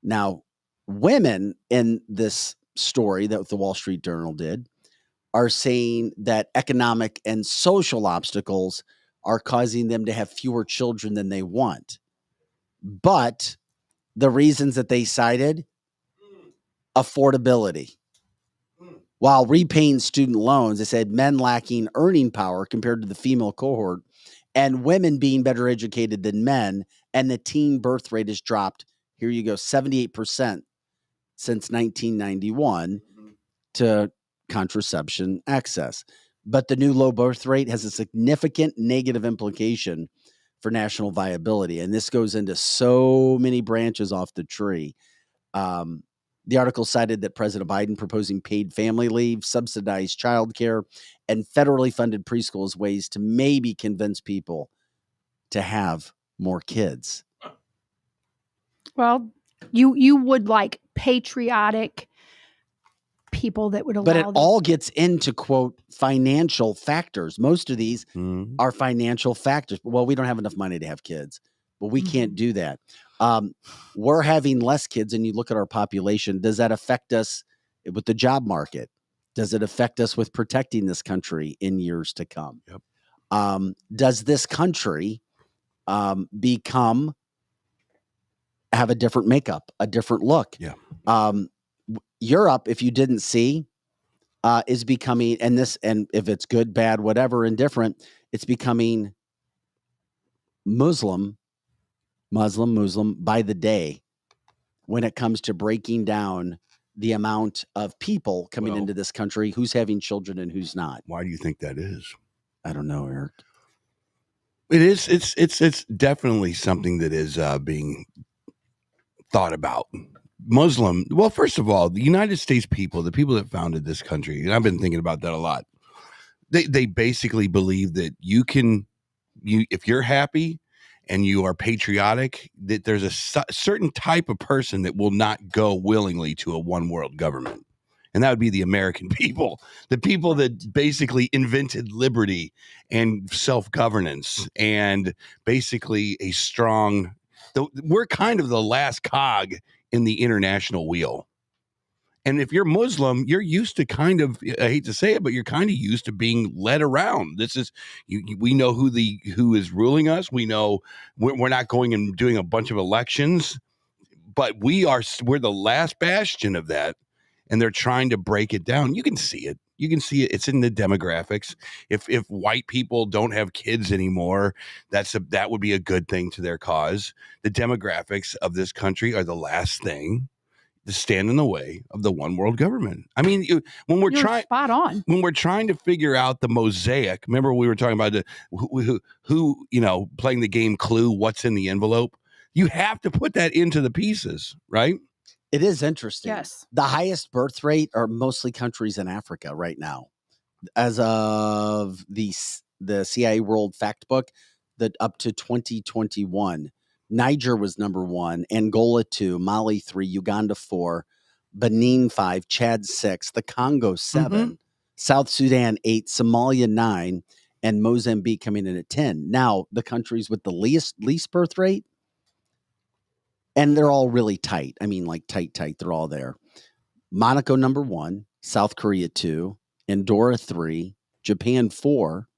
Now, women in this story that the Wall Street Journal did are saying that economic and social obstacles are causing them to have fewer children than they want. But the reasons that they cited, affordability. While repaying student loans, they said men lacking earning power compared to the female cohort, and women being better educated than men, and the teen birth rate has dropped Here you go, 78% since 1991 to contraception access. But the new low birth rate has a significant negative implication for national viability. And this goes into so many branches off the tree. The article cited that President Biden proposing paid family leave, subsidized childcare, and federally funded preschools ways to maybe convince people to have more kids.
Well, you would like patriotic people that would allow.
But it
their
all
kids-
gets into, quote, financial factors. Most of these are financial factors. Well, we don't have enough money to have kids. Well, we can't do that. We're having less kids, and you look at our population. Does that affect us with the job market? Does it affect us with protecting this country in years to come?
Yep.
Does this country have a different makeup, a different look?
Yeah.
Europe, if you didn't see, is becoming, and if it's good, bad, whatever, indifferent, it's becoming Muslim by the day when it comes to breaking down the amount of people coming into this country, who's having children and who's not.
Why do you think that is?
I don't know, Eric.
It is. It's definitely something that is being thought about. Muslim. Well, first of all, the United States people, the people that founded this country, and I've been thinking about that a lot. They basically believe that if you're happy and you are patriotic, that there's a certain type of person that will not go willingly to a one world government. And that would be the American people, the people that basically invented liberty and self-governance and basically we're kind of the last cog in the international wheel. And if you're Muslim, you're used to kind of, I hate to say it, but you're kind of used to being led around. This is, we know who is ruling us. We know we're not going and doing a bunch of elections, but we're the last bastion of that. And they're trying to break it down. You can see it. It's in the demographics. If white people don't have kids anymore, that would be a good thing to their cause. The demographics of this country are the last thing to stand in the way of the one world government. I mean, when we're
spot on.
When we're trying to figure out the mosaic, remember we were talking about who playing the game Clue, what's in the envelope? You have to put that into the pieces, right?
It is interesting.
Yes.
The highest birth rate are mostly countries in Africa right now. As of the CIA World Fact Book, that up to 2021, Niger was number 1, Angola 2, Mali 3, Uganda 4, Benin 5, Chad 6, the Congo 7, South Sudan 8, Somalia 9, and Mozambique coming in at 10. Now, the countries with the least birth rate, and they're all really tight. I mean, like tight. They're all there. Monaco number 1, South Korea 2, Andorra 3, Japan 4,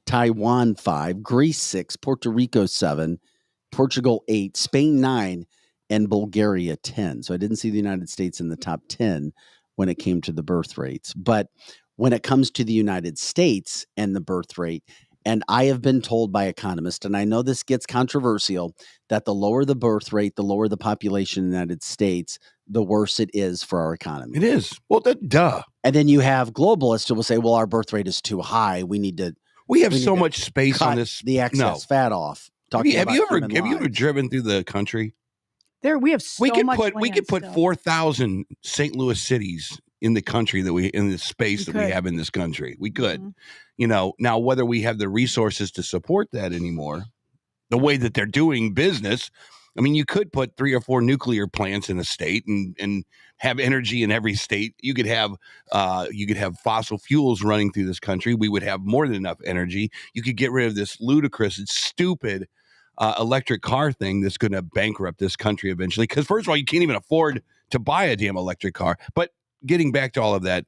Taiwan 5, Greece 6, Puerto Rico 7, Portugal 8, Spain 9, and Bulgaria 10. So I didn't see the United States in the top 10 when it came to the birth rates. But when it comes to the United States and the birth rate, and I have been told by economists, and I know this gets controversial, that the lower the birth rate, the lower the population in the United States, the worse it is for our economy.
It is. Well, duh.
And then you have globalists who will say, well, our birth rate is too high. We
have so much space on this.
The excess fat off.
Have you ever driven through the country?
We have so much land
we could put 4,000 St. Louis cities in the country in the space that we have in this country. We could, now whether we have the resources to support that anymore, the way that they're doing business, I mean, you could put 3 or 4 nuclear plants in a state and have energy in every state. You could have fossil fuels running through this country. We would have more than enough energy. You could get rid of this ludicrous and stupid electric car thing that's going to bankrupt this country eventually. Because first of all, you can't even afford to buy a damn electric car. But getting back to all of that,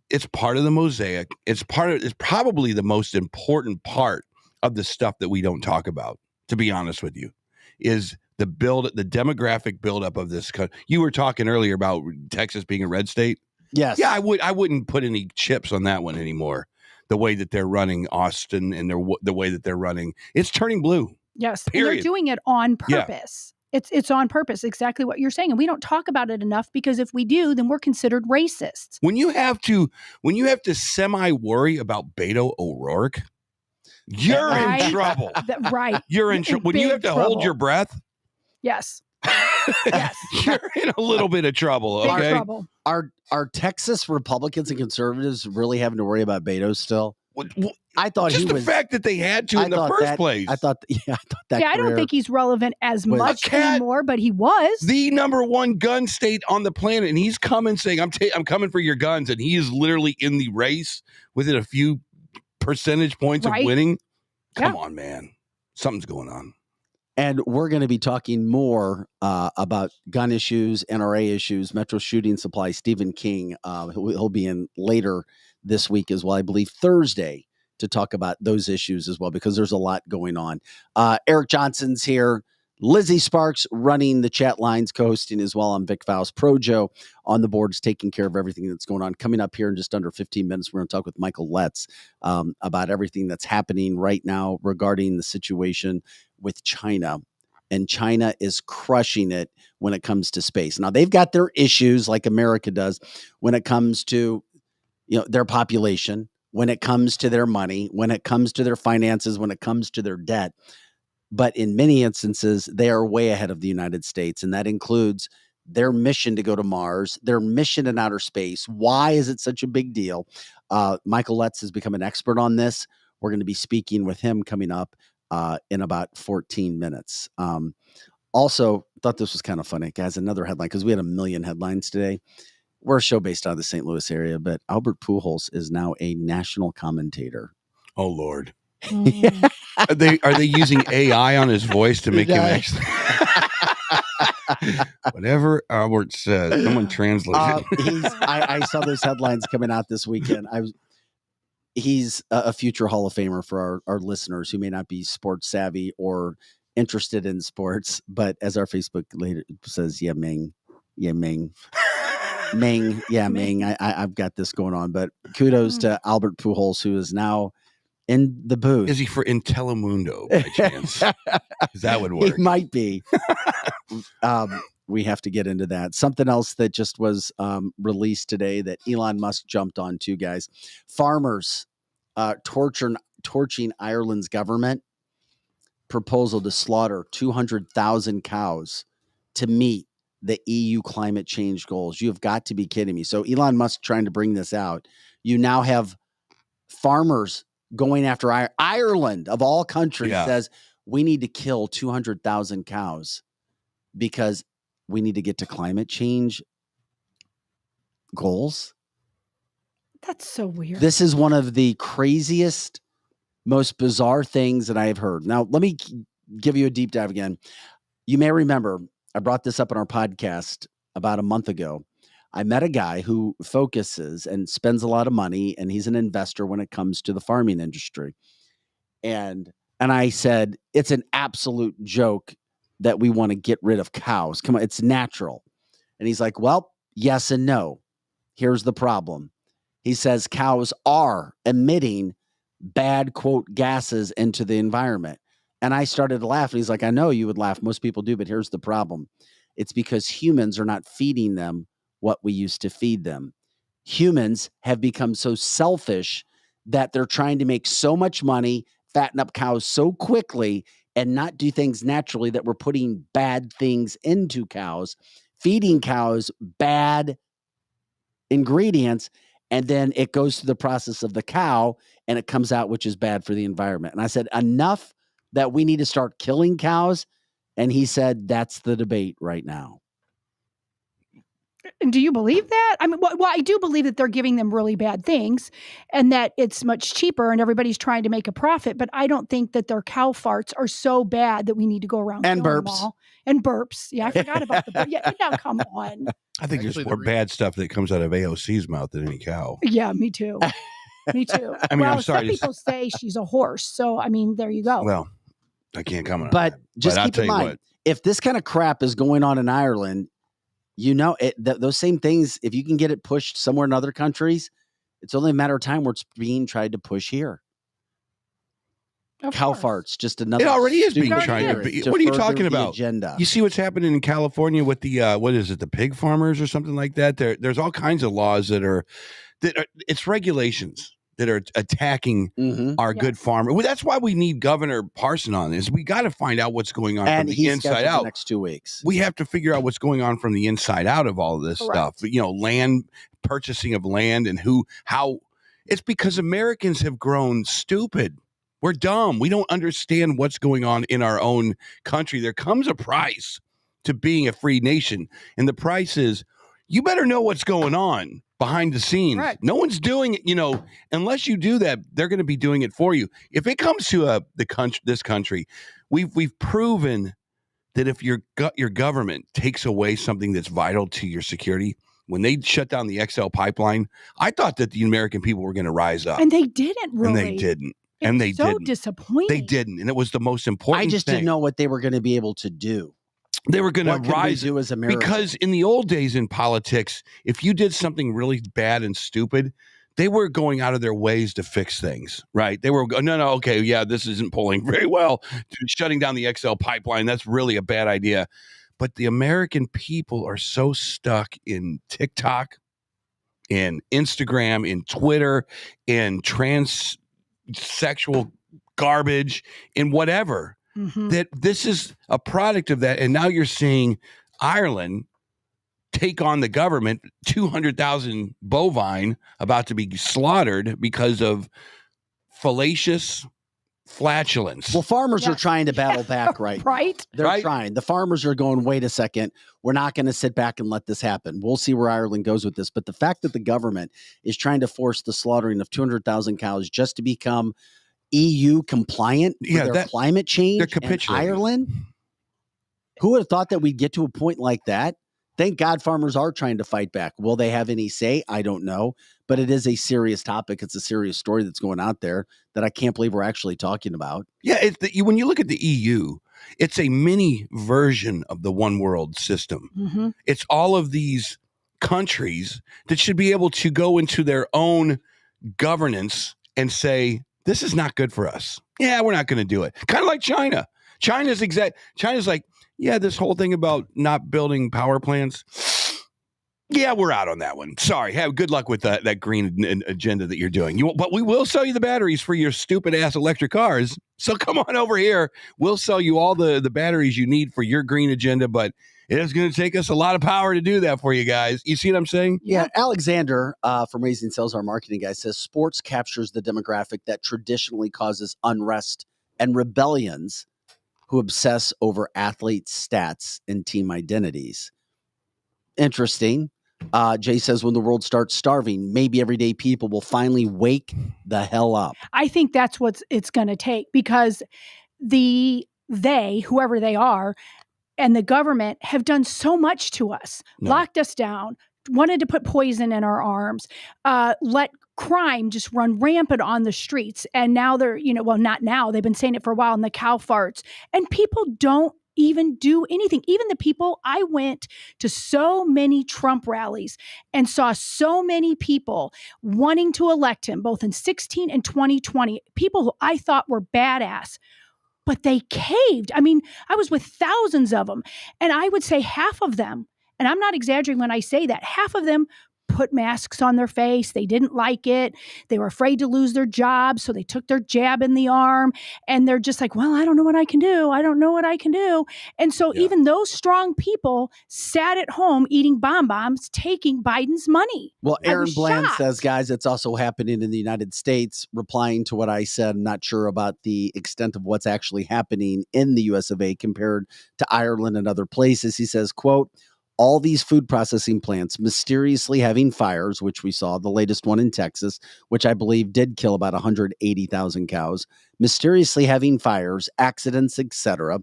it's part of the mosaic. It's probably the most important part of the stuff that we don't talk about, to be honest with you, is the demographic buildup of this country. You were talking earlier about Texas being a red state.
Yes.
Yeah, I wouldn't put any chips on that one anymore. The way that they're running Austin and the way that they're running, it's turning blue.
Yes.
Period.
And they're doing it on purpose. It's on purpose, exactly what you're saying. And we don't talk about it enough, because if we do, then we're considered racists.
When you have to semi worry about Beto O'Rourke, you're
Right.
in trouble.
Right.
You're in trouble. When you have
big
to hold
trouble.
your breath,
Yes. Yes.
you're in a little bit of trouble.
Big
Okay.
trouble.
Are Texas Republicans and conservatives really having to worry about Beto still? I thought
Just
he
the
was.
fact that they had to in the first place.
I thought that.
Yeah, I don't think he's relevant as
was-
much
A cat-
anymore, but he was.
the number one gun state on the planet, and he's coming saying, I'm coming for your guns, and he is literally in the race within a few percentage points of
Right.
winning. Come
Yeah.
on, man. Something's going on.
And we're going to be talking more about gun issues, NRA issues, Metro shooting supply. Stephen King, he'll be in later this week as well, I believe Thursday, to talk about those issues as well, because there's a lot going on. Eric Johnson's here. Lizzie Sparks running the chat lines, co-hosting as well. I'm Vic Faust. Projo on the boards, taking care of everything that's going on. Coming up here in just under 15 minutes, we're going to talk with Michael Letts about everything that's happening right now regarding the situation with China. And China is crushing it when it comes to space. Now, they've got their issues like America does when it comes to their population, when it comes to their money, when it comes to their finances, when it comes to their debt. But in many instances, they are way ahead of the United States. And that includes their mission to go to Mars, their mission in outer space. Why is it such a big deal? Michael Letts has become an expert on this. We're going to be speaking with him coming up in about 14 minutes. Also, thought this was kind of funny, guys. Another headline, because we had a million headlines today. We're a show based out of the St. Louis area, but Albert Pujols is now a national commentator.
Oh, Lord.
Mm.
Are they using AI on his voice to make him actually whatever Albert says? Someone translate it.
I saw those headlines coming out this weekend. He's a future Hall of Famer for our listeners who may not be sports savvy or interested in sports, but as our Facebook later says, Ming. I've got this going on, but kudos to Albert Pujols, who is now in the booth.
Is he in Telemundo by chance? 'Cause that would work.
He might be. We have to get into that. Something else that just was released today that Elon Musk jumped on too, guys. Farmers torching Ireland's government proposal to slaughter 200,000 cows to meet the EU climate change goals. You have got to be kidding me. So Elon Musk trying to bring this out. You now have farmers going after Ireland, of all countries, says we need to kill 200,000 cows because we need to get to climate change goals.
That's so weird.
This is one of the craziest, most bizarre things that I have heard. Now, let me give you a deep dive again. You may remember I brought this up on our podcast about a month ago. I met a guy who focuses and spends a lot of money, and he's an investor when it comes to the farming industry. And I said, it's an absolute joke that we want to get rid of cows. Come on, it's natural. And he's like, well, yes and no. Here's the problem. He says cows are emitting bad, quote, gases into the environment. And I started to laugh. And he's like, I know you would laugh. Most people do, but here's the problem. It's because humans are not feeding them what we used to feed them. Humans have become so selfish that they're trying to make so much money, fatten up cows so quickly, and not do things naturally, that we're putting bad things into cows, feeding cows bad ingredients, and then it goes through the process of the cow and it comes out, which is bad for the environment. And I said, enough that we need to start killing cows. And he said, that's the debate right now.
And do you believe that? I mean, well, I do believe that they're giving them really bad things and that it's much cheaper and everybody's trying to make a profit. But I don't think that their cow farts are so bad that we need to go around
and
killing them
burps.
all. And burps. Yeah, I forgot about the burps. Yeah, now come on.
I think
Actually,
there's more bad stuff that comes out of AOC's mouth than any cow.
Yeah, me too. Me too.
I mean,
well,
I'm sorry
some
to
people say she's a horse. So, I mean, there you go.
Well, I can't comment on
But
that.
just
I'll
keep
tell
in
you
mind,
what.
if this kind of crap is going on in Ireland, you know, those same things, if you can get it pushed somewhere in other countries, it's only a matter of time where it's being tried to push here.
Of
Cow
course.
farts, just another.
It already is being
stupid
tried to
carrot
be. What are you
further
talking
the
about?
Agenda.
You see what's happening in California with the what is it, the pig farmers or something like that? There's all kinds of laws that are it's regulations that are attacking
Mhm.
our good
Yes.
farmer. Well, that's why we need Governor Parson on this. We got to find out what's going on
And
from the
he's
inside
scheduled the
out.
next 2 weeks.
We have to figure out what's going on from the inside out of all of this
Correct.
stuff. You know, land purchasing of land and how it's because Americans have grown stupid. We're dumb. We don't understand what's going on in our own country. There comes a price to being a free nation, and the price is you better know what's going on behind the scenes.
Correct.
No one's doing it, unless you do that, they're going to be doing it for you. If it comes to this country, we've proven that if your government takes away something that's vital to your security, when they shut down the XL pipeline, I thought that the American people were going to rise up,
And they didn't really.
and they didn't.
It
And
was
they
so
didn't.
disappointing.
They didn't, and it was the most important.
I just
thing.
didn't know what they were going to be able to do.
They were going to
What could we
rise
do as Americans?
because in the old days in politics, if you did something really bad and stupid, they were going out of their ways to fix things, right? They were okay, yeah, this isn't polling very well. Shutting down the XL pipeline, that's really a bad idea. But the American people are so stuck in TikTok, in Instagram, in Twitter, in transsexual garbage, in whatever, that this is a product of that. And now you're seeing Ireland take on the government, 200,000 bovine about to be slaughtered because of fallacious flatulence.
Well, farmers are
Yes.
trying to battle back right now.
Right?
They're
Right.
trying. The farmers are going, wait a second, we're not going to sit back and let this happen. We'll see where Ireland goes with this. But the fact that the government is trying to force the slaughtering of 200,000 cows just to become EU compliant with their climate change
they're
in
capitulating.
Ireland, who would have thought that we'd get to a point like that? Thank God farmers are trying to fight back. Will they have any say? I don't know. But it is a serious topic. It's a serious story that's going out there that I can't believe we're actually talking about.
Yeah, when you look at the EU, it's a mini version of the one world system.
Mm-hmm.
It's all of these countries that should be able to go into their own governance and say, this is not good for us. Yeah, we're not going to do it. Kind of like China. China's like, yeah, this whole thing about not building power plants. Yeah, we're out on that one. Sorry. Have good luck with that green agenda that you're doing. But we will sell you the batteries for your stupid ass electric cars. So come on over here. We'll sell you all the batteries you need for your green agenda. But it is going to take us a lot of power to do that for you guys. You see what I'm saying?
Yeah. Alexander from Raising Sales, our marketing guy, says sports captures the demographic that traditionally causes unrest and rebellions who obsess over athletes' stats and team identities. Interesting. Jay says when the world starts starving, maybe everyday people will finally wake the hell up.
I think that's what it's going to take, because whoever they are, and the government have done so much to us, locked us down, wanted to put poison in our arms, let crime just run rampant on the streets. And now they're, not now, they've been saying it for a while, in the cow farts, and people don't even do anything. Even the people, I went to so many Trump rallies and saw so many people wanting to elect him, both in 16 and 2020, people who I thought were badass, but they caved. I mean, I was with thousands of them, and I would say half of them, and I'm not exaggerating when I say that, half of them put masks on their face. They didn't like it. They were afraid to lose their jobs, so they took their jab in the arm, and they're just like, well, I don't know what I can do. I don't know what I can do. And so even those strong people sat at home eating bonbons, taking Biden's money.
Well, Aaron Bland
shocked.
says, guys, it's also happening in the United States, replying to what I said. I'm not sure about the extent of what's actually happening in the US of A compared to Ireland and other places. He says, quote, all these food processing plants mysteriously having fires, which we saw, the latest one in Texas, which I believe did kill about 180,000 cows, mysteriously having fires, accidents, etc.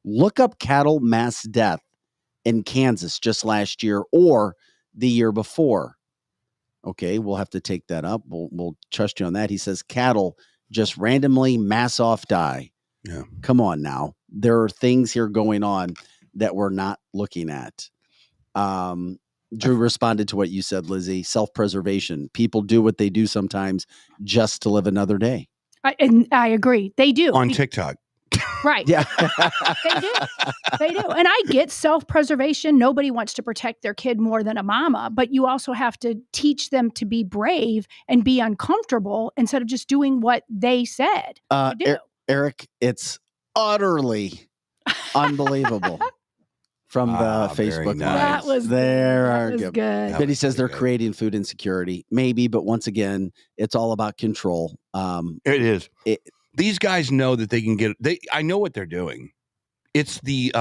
Look up cattle mass death in Kansas just last year or the year before. Okay, we'll have to take that up. We'll trust you on that. He says cattle just randomly mass off die.
Yeah.
Come on now. There are things here going on that we're not looking at. Drew responded to what you said, Lizzie. Self-preservation. People do what they do sometimes just to live another day.
And I agree. They do.
on TikTok.
Right.
Yeah.
They do. They do. And I get self-preservation. Nobody wants to protect their kid more than a mama, but you also have to teach them to be brave and be uncomfortable instead of just doing what they said. You do.
Eric, it's utterly unbelievable from the
Very
Facebook
nice.
Live.
That was good.
But he says they're creating food insecurity. Maybe, but once again, it's all about control.
It is. These guys know that they can get. I know what they're doing. It's the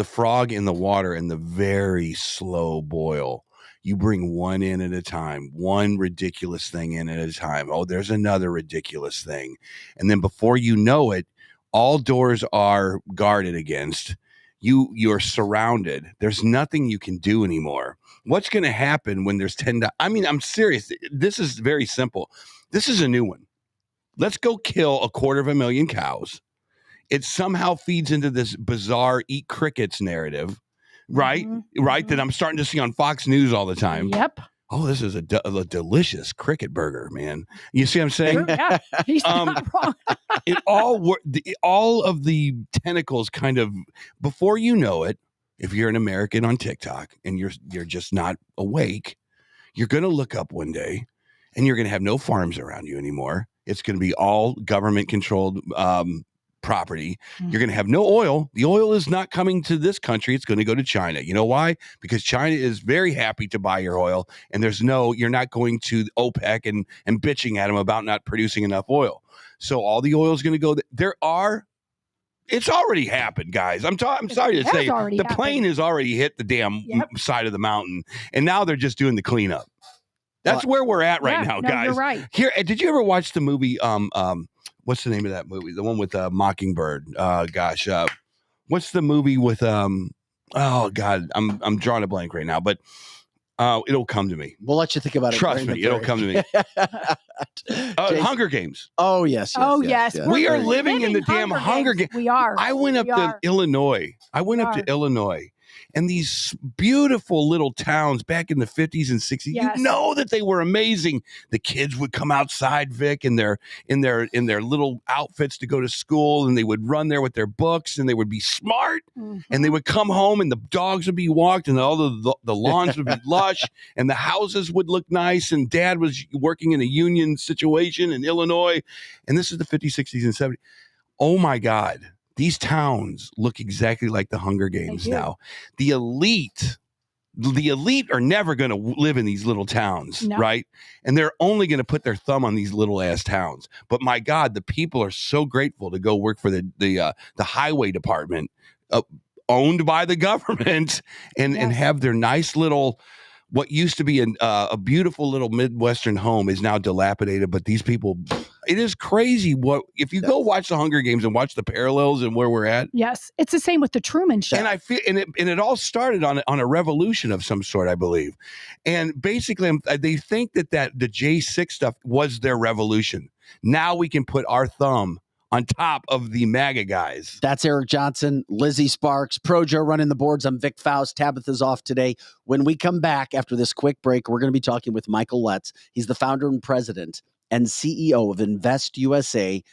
frog in the water and the very slow boil. You bring one in at a time, one ridiculous thing in at a time. Oh, there's another ridiculous thing, and then before you know it, all doors are guarded against. You're surrounded. There's nothing you can do anymore. What's going to happen when there's 10? I mean, I'm serious. This is very simple. This is a new one. Let's go kill 250,000 cows. It somehow feeds into this bizarre eat crickets narrative, right?
Mm-hmm.
Right. That I'm starting to see on Fox News all the time.
Yep.
Oh, this is a delicious cricket burger, man. You see what I'm saying?
Sure, yeah. He's not wrong.
All of the tentacles kind of, before you know it, if you're an American on TikTok and you're just not awake, you're going to look up one day and you're going to have no farms around you anymore. It's going to be all government controlled property. You're going to have no oil. The oil is not coming to this country. It's going to go to China. You know why? Because China is very happy to buy your oil, and you're not going to OPEC and bitching at them about not producing enough oil. So all the oil is going to go. It's already happened, guys. I'm sorry to say, the plane has already hit the damn side of the mountain, and now they're just doing the cleanup. That's where we're at right now, guys. You're right. Here, did you ever watch the movie? What's the name of that movie? The one with Mockingbird. What's the movie with? Oh God, I'm drawing a blank right now, but it'll come to me.
We'll let you think about it.
Trust me, it'll come to me. Hunger Games.
Oh yes.
Yes.
We are living in the damn Hunger Games.
We are.
I went up to Illinois. And these beautiful little towns back in the 50s and 60s, you know that they were amazing. The kids would come outside, Vic, in their little outfits to go to school, and they would run there with their books, and they would be smart, and they would come home, and the dogs would be walked, and all the lawns would be lush, and the houses would look nice, and Dad was working in a union situation in Illinois, and this is the 50s, 60s, and 70s. Oh my God. These towns look exactly like the Hunger Games now. The elite are never going to live in these little towns, right? And they're only going to put their thumb on these little ass towns. But my God, the people are so grateful to go work for the highway department, owned by the government, and have their nice little. What used to be a beautiful little Midwestern home is now dilapidated. But these people, it is crazy. If you go watch the Hunger Games and watch the parallels and where we're at?
Yes, it's the same with the Truman Show.
And I feel, and it all started on a revolution of some sort, I believe. And basically, they think that the J6 stuff was their revolution. Now we can put our thumb on top of the MAGA guys.
That's Eric Johnson, Lizzie Sparks, Pro Joe running the boards. I'm Vic Faust. Tabitha's off today. When we come back after this quick break, we're going to be talking with Michael Letts. He's the founder and president and CEO of Invest USA.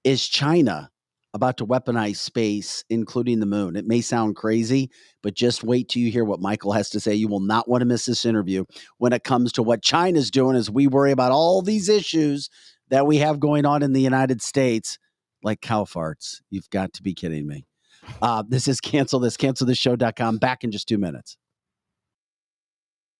Is China about to weaponize space, including the moon? It may sound crazy, but just wait till you hear what Michael has to say. You will not want to miss this interview when it comes to what China's doing as we worry about all these issues that we have going on in the United States. Like cow farts. You've got to be kidding me. This is cancelthisshow.com. Back in just 2 minutes.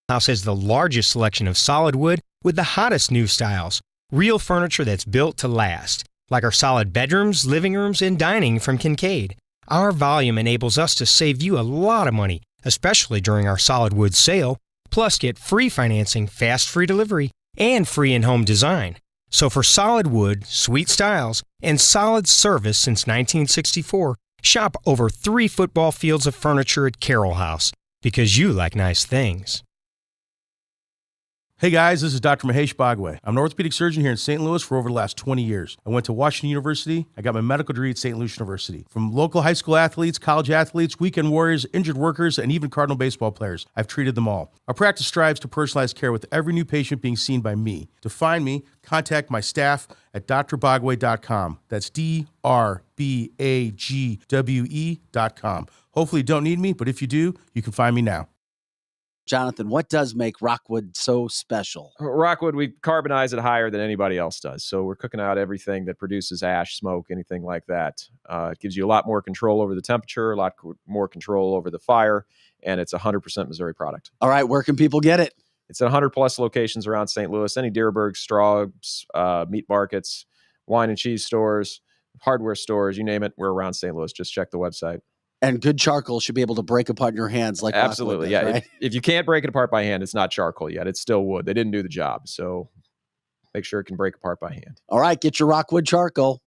House has the largest selection of solid wood with the hottest new styles. Real furniture that's built to last. Like our solid bedrooms, living rooms, and dining from Kincaid. Our volume enables us to save you a lot of money, especially during our solid wood sale. Plus, get free financing, fast free delivery, and free in-home design. So for solid wood, sweet styles, and solid service since 1964, shop over 3 football fields of furniture at Carroll House, because you like nice things.
Hey guys, this is Dr. Mahesh Bhagway. I'm an orthopedic surgeon here in St. Louis for over the last 20 years. I went to Washington University. I got my medical degree at St. Louis University. From local high school athletes, college athletes, weekend warriors, injured workers, and even Cardinal baseball players, I've treated them all. Our practice strives to personalize care with every new patient being seen by me. To find me, contact my staff at drbagwe.com. That's DRBAGWE.com. Hopefully you don't need me, but if you do, you can find me now.
Jonathan, what does make Rockwood so special?
Rockwood, we carbonize it higher than anybody else does. So we're cooking out everything that produces ash, smoke, anything like that. It gives you a lot more control over the temperature, a lot more control over the fire, and it's 100% Missouri product.
All right, where can people get it?
It's at 100 plus locations around St. Louis, any Deerberg, Straub's, meat markets, wine and cheese stores, hardware stores, you name it, we're around St. Louis. Just check the website.
And good charcoal should be able to break apart in your hands like
absolutely,
Rockwood does,
yeah.
right?
If you can't break it apart by hand, it's not charcoal yet. It's still wood. They didn't do the job, so make sure it can break apart by hand.
All right, get your Rockwood charcoal.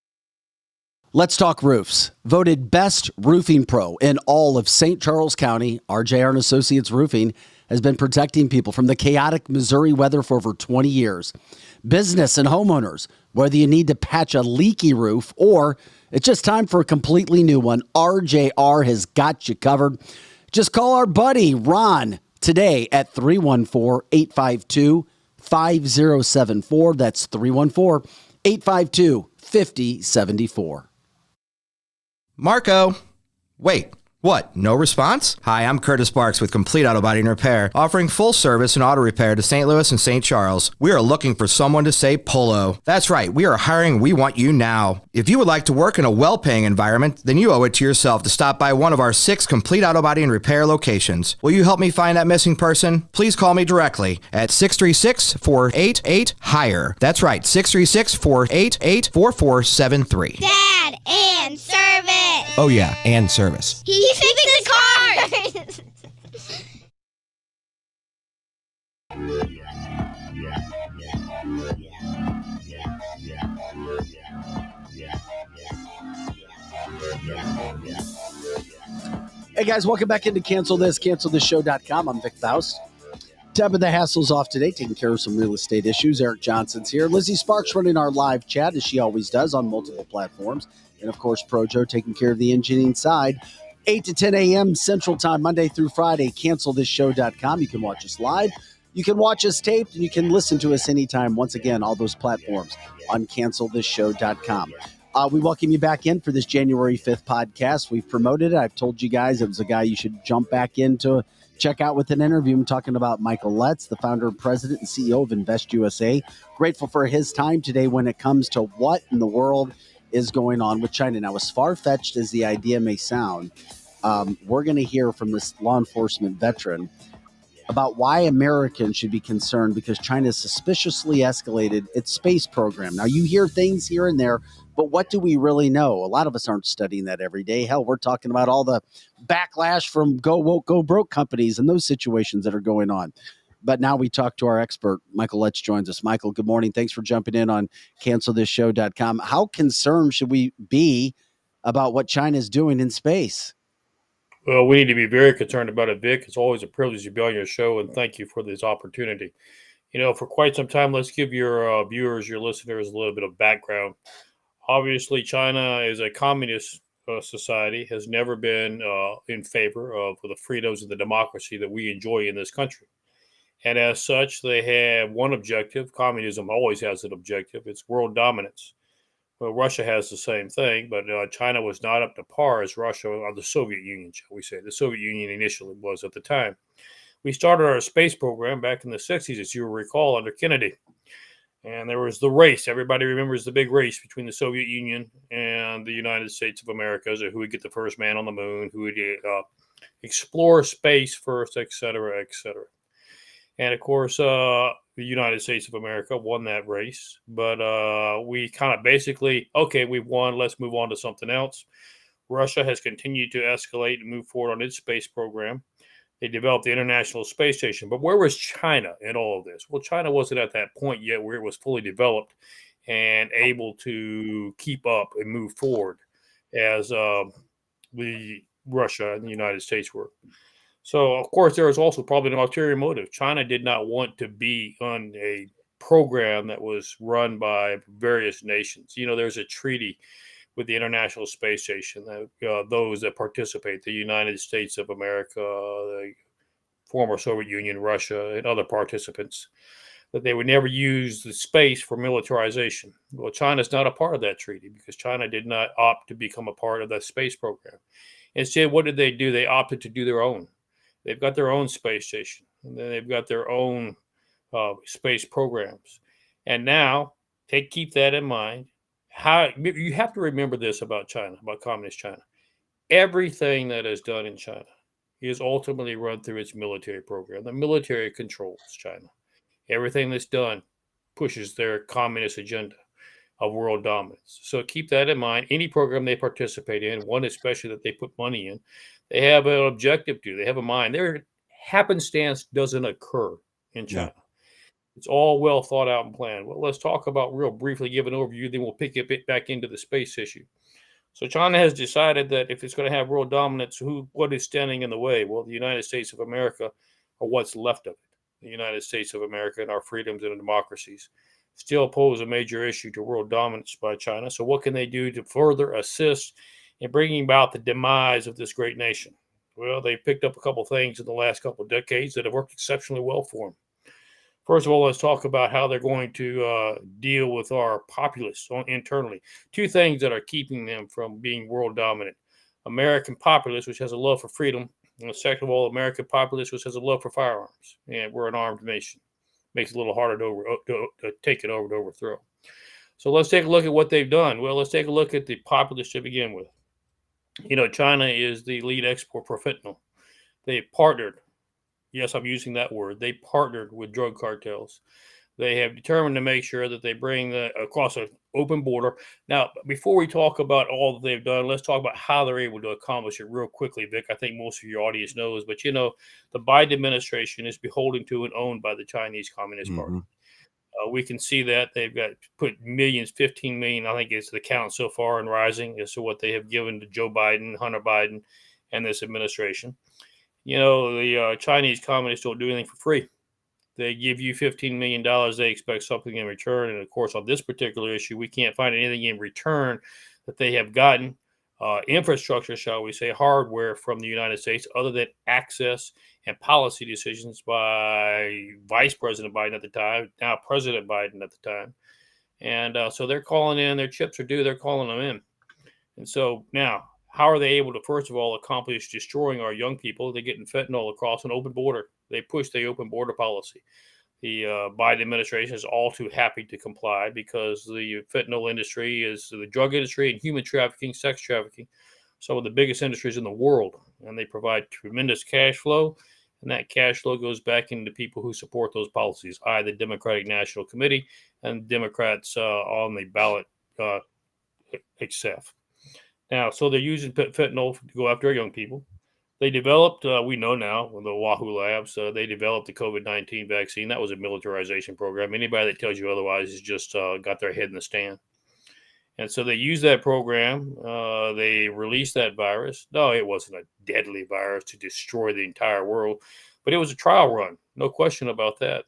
Let's talk roofs. Voted best roofing pro in all of St. Charles County, RJR and Associates Roofing has been protecting people from the chaotic Missouri weather for over 20 years. Business and homeowners, whether you need to patch a leaky roof or it's just time for a completely new one, RJR has got you covered. Just call our buddy Ron today at 314-852-5074. That's 314-852-5074.
Marco, wait, what? No response? Hi, I'm Curtis Barks with Complete Auto Body and Repair, offering full service and auto repair to St. Louis and St. Charles. We are looking for someone to say polo. That's right, we are hiring. We want you now. If you would like to work in a well-paying environment, then you owe it to yourself to stop by one of our 6 Complete Auto Body and Repair locations. Will you help me find that missing person? Please call me directly at 636-488-HIRE. That's right, 636-488-4473.
Dad, and service.
Oh yeah, and service.
He fixes cars.
Hey guys, welcome back into cancelthisshow.com. I'm Vic Faust. Tabitha Hassel's off today, taking care of some real estate issues. Eric Johnson's here. Lizzie Sparks running our live chat, as she always does, on multiple platforms. And, of course, Projo taking care of the engineering side. 8 to 10 a.m. Central Time, Monday through Friday, cancelthisshow.com. You can watch us live. You can watch us taped, and you can listen to us anytime. Once again, all those platforms on cancelthisshow.com. We welcome you back in for this January 5th podcast. We've promoted it. I've told you guys it was a guy you should jump back into, check out with an interview. I'm talking about Michael Letts, the founder, president, and CEO of Invest USA. Grateful for his time today when it comes to what in the world is going on with China. Now, as far-fetched as the idea may sound, we're going to hear from this law enforcement veteran about why Americans should be concerned because China suspiciously escalated its space program. Now, you hear things here and there, but what do we really know? A lot of us aren't studying that every day. Hell, we're talking about all the backlash from go woke, go broke companies and those situations that are going on. But now we talk to our expert, Michael Letts joins us. Michael, good morning. Thanks for jumping in on cancelthisshow.com. How concerned should we be about what China's doing in space?
Well, we need to be very concerned about it, Vic. It's always a privilege to be on your show, and thank you for this opportunity. You know, for quite some time, let's give your viewers, your listeners, a little bit of background. Obviously, China is a communist society, has never been in favor of the freedoms and the democracy that we enjoy in this country. And as such, they have one objective. Communism always has an objective. It's world dominance. Well, Russia has the same thing, but China was not up to par as Russia or the Soviet Union, shall we say. The Soviet Union initially was at the time. We started our space program back in the 60s, as you will recall, under Kennedy. And there was the race. Everybody remembers the big race between the Soviet Union and the United States of America, so who would get the first man on the moon, who would explore space first, et cetera, et cetera. And, of course, the United States of America won that race. But we kind of basically, okay, we've won. Let's move on to something else. Russia has continued to escalate and move forward on its space program. They developed the International Space Station. But where was China in all of this? Well, China wasn't at that point yet where it was fully developed and able to keep up and move forward as the Russia and the United States were. So, of course, there was also probably an ulterior motive. China did not want to be on a program that was run by various nations. There's a treaty with the International Space Station that those that participate, the United States of America, the former Soviet Union, Russia, and other participants, that they would never use the space for militarization. Well, China's not a part of that treaty because China did not opt to become a part of that space program. Instead, what did they do? They opted to do their own. They've got their own space station, and then they've got their own space programs. And now, keep that in mind. How you have to remember this about China, about communist China. Everything that is done in China is ultimately run through its military program. The military controls China. Everything that's done pushes their communist agenda of world dominance. So keep that in mind. Any program they participate in, one especially that they put money in, they have an objective to. They have a mind. Their happenstance doesn't occur in China. Yeah. It's all well thought out and planned. Well, let's talk about real briefly, give an overview, then we'll pick it back into the space issue. So China has decided that if it's going to have world dominance, what is standing in the way? Well, the United States of America, or what's left of it. The United States of America and our freedoms and democracies still pose a major issue to world dominance by China. So what can they do to further assist in bringing about the demise of this great nation? Well, they picked up a couple things in the last couple of decades that have worked exceptionally well for them. First of all, let's talk about how they're going to deal with our populace internally. Two things that are keeping them from being world dominant. American populace, which has a love for freedom, and second of all, American populace, which has a love for firearms. And we're an armed nation. Makes it a little harder to take it over, to overthrow. So let's take a look at what they've done. Well, let's take a look at the populace to begin with. China is the lead export for fentanyl. They partnered. Yes, I'm using that word. They partnered with drug cartels. They have determined to make sure that they bring across an open border. Now, before we talk about all that they've done, let's talk about how they're able to accomplish it real quickly, Vic. I think most of your audience knows, but the Biden administration is beholden to and owned by the Chinese Communist Party. We can see that they've got put millions, 15 million, I think it's the count so far and rising as to what they have given to Joe Biden, Hunter Biden, and this administration. The Chinese communists don't do anything for free. They give you $15 million. They expect something in return. And of course, on this particular issue, we can't find anything in return that they have gotten. Infrastructure, shall we say, hardware from the United States, other than access and policy decisions by Vice President Biden at the time, now President Biden at the time. And so they're calling in, their chips are due, they're calling them in. And so now, how are they able to, first of all, accomplish destroying our young people? They're getting fentanyl across an open border. They push the open border policy. The Biden administration is all too happy to comply because the fentanyl industry is the drug industry and human trafficking, sex trafficking, some of the biggest industries in the world. And they provide tremendous cash flow. And that cash flow goes back into people who support those policies, the Democratic National Committee and Democrats on the ballot itself. Now, so they're using fentanyl to go after our young people. They developed, we know now, the Wahoo Labs, they developed the COVID-19 vaccine. That was a militarization program. Anybody that tells you otherwise has just got their head in the stand. And so they used that program. They released that virus. No, it wasn't a deadly virus to destroy the entire world, but it was a trial run. No question about that.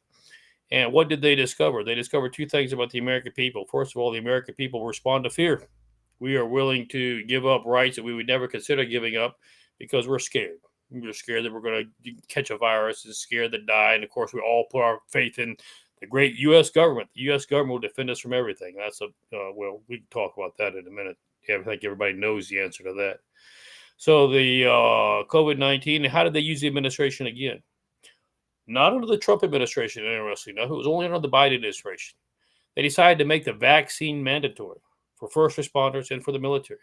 And what did they discover? They discovered two things about the American people. First of all, the American people respond to fear. We are willing to give up rights that we would never consider giving up because we're scared. We're scared that we're going to catch a virus and scared to die. And of course, we all put our faith in the great U.S. government. The U.S. government will defend us from everything. That's well, we can talk about that in a minute. I think everybody knows the answer to that. So the COVID-19, how did they use the administration again? Not under the Trump administration, interestingly enough. It was only under the Biden administration. They decided to make the vaccine mandatory for first responders and for the military.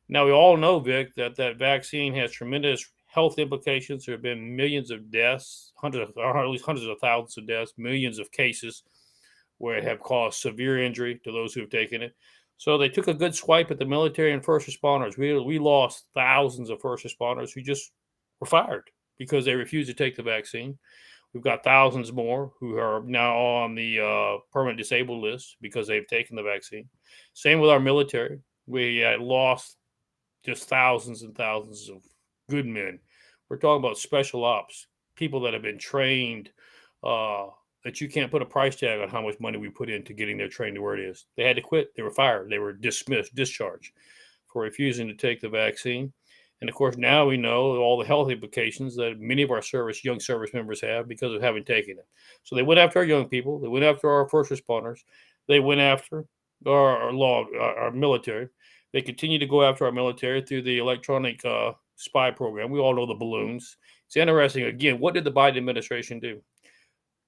Now, we all know, Vic, that vaccine has tremendous health implications. There have been millions of deaths, at least hundreds of thousands of deaths, millions of cases where it have caused severe injury to those who have taken it. So they took a good swipe at the military and first responders. We lost thousands of first responders who just were fired because they refused to take the vaccine. We've got thousands more who are now on the permanent disabled list because they've taken the vaccine. Same with our military. We lost just thousands and thousands of good men We're talking about special ops, people that have been trained, that you can't put a price tag on how much money we put into getting their training to where it is. They had to quit. They were fired. They were dismissed, discharged for refusing to take the vaccine. And of course, now we know all the health implications that many of our young service members have because of having taken it. So they went after our young people. They went after our first responders. They went after our military. They continue to go after our military through the electronic spy program. We all know the balloons. It's interesting. Again, what did the Biden administration do?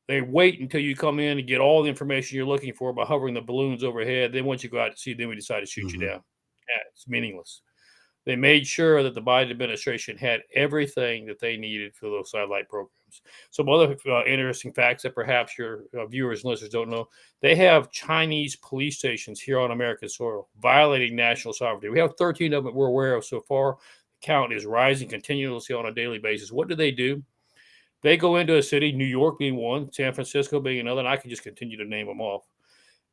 They wait until you come in and get all the information you're looking for by hovering the balloons overhead. Then once you go out to sea, then we decide to shoot you down. Yeah, it's meaningless. They made sure that the Biden administration had everything that they needed for those satellite programs. Some other interesting facts that perhaps your viewers and listeners don't know: they have Chinese police stations here on American soil, violating national sovereignty. We have 13 of them we're aware of so far. The count is rising continuously on a daily basis. What do? They go into a city, New York being one, San Francisco being another, and I can just continue to name them off.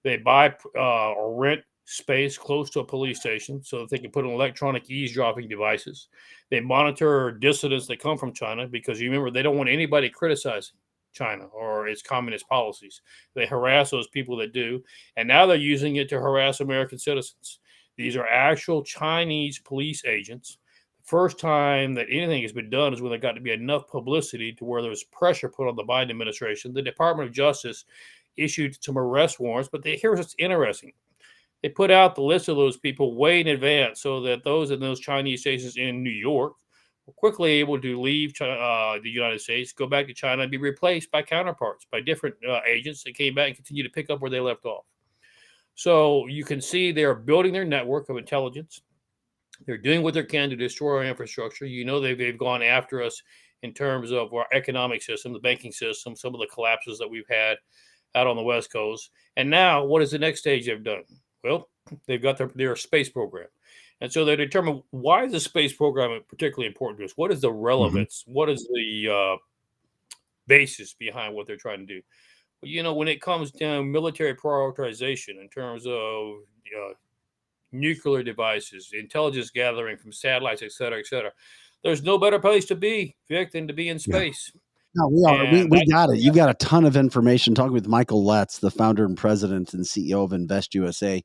They buy or rent space close to a police station so that they can put in electronic eavesdropping devices. They monitor dissidents that come from China because you remember they don't want anybody criticizing China or its communist policies. They harass those people that do, and now they're using it to harass American citizens. These are actual Chinese police agents. The first time that anything has been done is when there got to be enough publicity to where there was pressure put on the Biden administration. The Department of Justice issued some arrest warrants, but here's what's interesting. They put out the list of those people way in advance so that those in those Chinese stations in New York were quickly able to leave the United States, go back to China, and be replaced by counterparts, by different agents that came back and continue to pick up where they left off. So you can see they're building their network of intelligence. They're doing what they can to destroy our infrastructure. You know, they've gone after us in terms of our economic system, the banking system, some of the collapses that we've had out on the West Coast. And now, what is the next stage they've done? Well, they've got their space program. And so they determine, why is the space program particularly important to us? What is the relevance? What is the basis behind what they're trying to do? Well, you know, when it comes down military prioritization in terms of nuclear devices, intelligence gathering from satellites, et cetera, there's no better place to be, Vic, than to be in space.
No, we are. We got it. You've got a ton of information. Talking with Michael Letts, the founder and president and CEO of Invest USA.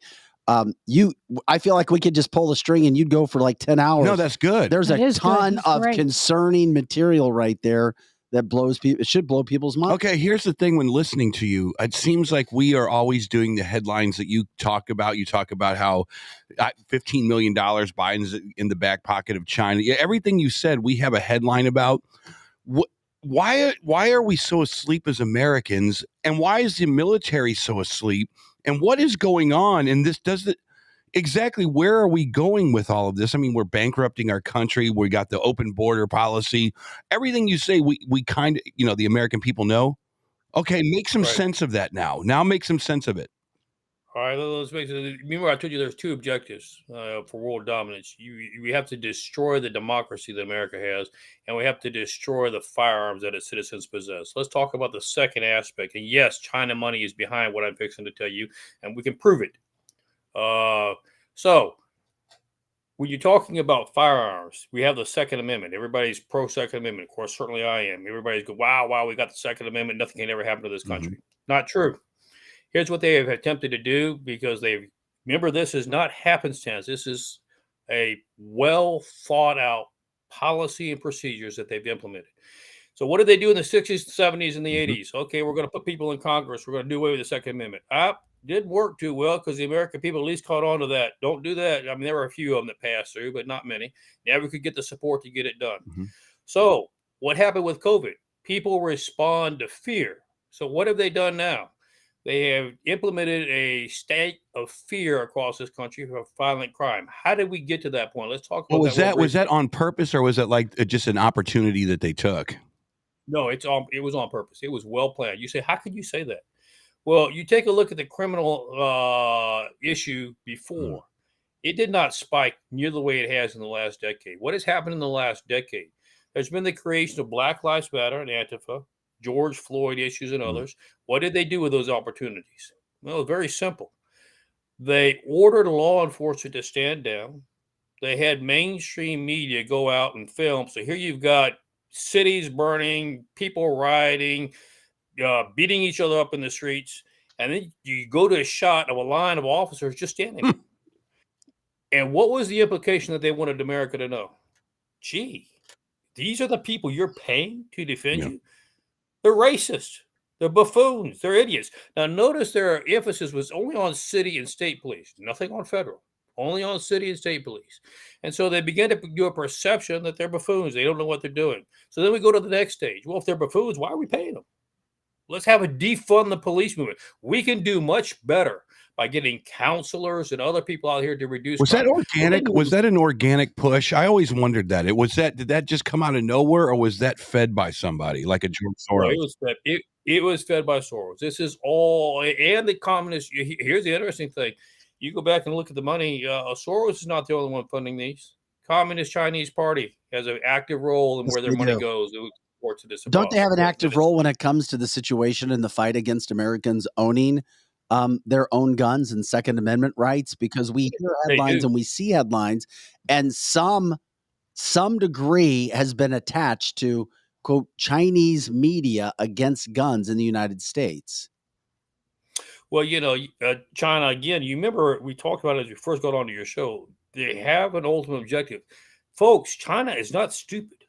I feel like we could just pull the string and you'd go for like 10 hours.
No, that's good.
There's
That
a
is good.
ton
He's
of
great.
concerning material right there that blows people. It should blow people's minds.
Okay, here's the thing. When listening to you, it seems like we are always doing the headlines that you talk about. You talk about how $15 million Biden's in the back pocket of China. Yeah, everything you said, we have a headline about. Why are we so asleep as Americans? And why is the military so asleep? And what is going on? And this doesn't exactly, where are we going with all of this? I mean, we're bankrupting our country. We got the open border policy. Everything you say, we kind of, the American people know. Okay, make some sense of that now. Now make some sense of it.
All right, let's make it. Remember, I told you there's two objectives for world dominance. We have to destroy the democracy that America has, and we have to destroy the firearms that its citizens possess. Let's talk about the second aspect. And yes, China money is behind what I'm fixing to tell you, and we can prove it. So when you're talking about firearms, we have the Second Amendment. Everybody's pro Second Amendment. Of course, certainly I am. Everybody's go, wow, we got the Second Amendment. Nothing can ever happen to this country. Not true. Here's what they have attempted to do, because remember, this is not happenstance. This is a well thought out policy and procedures that they've implemented. So what did they do in the 60s, 70s, and the 80s? Okay, we're going to put people in Congress. We're going to do away with the Second Amendment. Didn't work too well, because the American people at least caught on to that. Don't do that. I mean, there were a few of them that passed through, but not many. Never could get the support to get it done. So what happened with COVID? People respond to fear. So what have they done now? They have implemented a state of fear across this country for violent crime. How did we get to that point? Let's talk about that.
Was that on purpose, or was it like just an opportunity that they took?
No, it was on purpose. It was well planned. You say, how could you say that? Well, you take a look at the criminal issue before. It did not spike near the way it has in the last decade. What has happened in the last decade? There's been the creation of Black Lives Matter and Antifa, George Floyd issues, and others. What did they do with those opportunities? Well, very simple. They ordered law enforcement to stand down. They had mainstream media go out and film. So here you've got cities burning, people rioting, beating each other up in the streets. And then you go to a shot of a line of officers just standing there. And what was the implication that they wanted America to know? Gee, these are the people you're paying to defend
Yeah.
you? They're racist. They're buffoons. They're idiots. Now, notice their emphasis was only on city and state police, nothing on federal, only on city and state police. And so they began to do a perception that they're buffoons. They don't know what they're doing. So then we go to the next stage. Well, if they're buffoons, why are we paying them? Let's have a defund the police movement. We can do much better by getting counselors and other people out here to reduce
Was that
crime.
organic? Was that an organic push? I always wondered that. Did that just come out of nowhere, or was that fed by somebody like a George
No,
Soros?
it was fed by Soros. This is all, and the communists. Here's the interesting thing: you go back and look at the money. Soros is not the only one funding these. Communist Chinese Party has an active role in
Yes,
where their
they
money
do.
goes. To this
Don't they have an active role when it comes to the situation in the fight against Americans owning their own guns and Second Amendment rights? Because we hear headlines and we see headlines, and some degree has been attached to, quote, Chinese media against guns in the United States.
Well, China, again, you remember we talked about it as we first got onto your show. They have an ultimate objective. Folks, China is not stupid.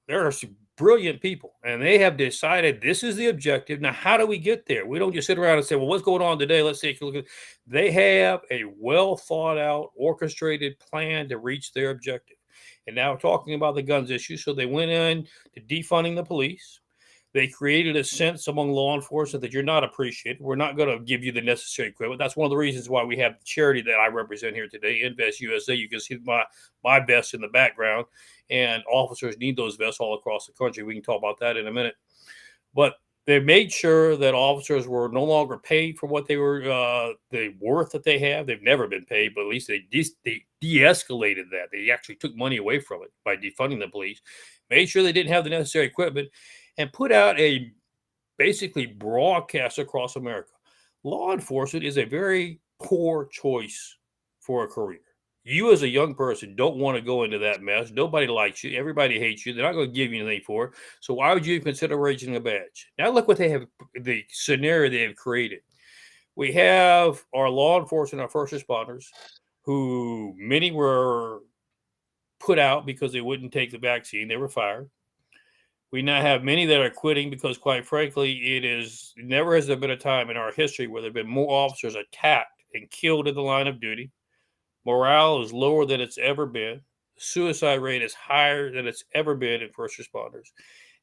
There are some brilliant people, and they have decided this is the objective. Now, how do we get there? We don't just sit around and say, well, what's going on today? Let's take a look at it. They have a well thought out, orchestrated plan to reach their objective. And now talking about the guns issue. So they went in to defunding the police. They created a sense among law enforcement that you're not appreciated. We're not going to give you the necessary equipment. That's one of the reasons why we have the charity that I represent here today, Invest USA. You can see my vest in the background, and officers need those vests all across the country. We can talk about that in a minute. But they made sure that officers were no longer paid for what they were, the worth that they have. They've never been paid, but at least they de-escalated that. They actually took money away from it by defunding the police, made sure they didn't have the necessary equipment, and put out a basically broadcast across America. Law enforcement is a very poor choice for a career. You as a young person don't want to go into that mess. Nobody likes you. Everybody hates you. They're not going to give you anything for it. So why would you even consider raising a badge? Now look what they have, the scenario they have created. We have our law enforcement, our first responders, who many were put out because they wouldn't take the vaccine. They were fired. We now have many that are quitting because, quite frankly, never has there been a time in our history where there have been more officers attacked and killed in the line of duty. Morale is lower than it's ever been. The suicide rate is higher than it's ever been in first responders.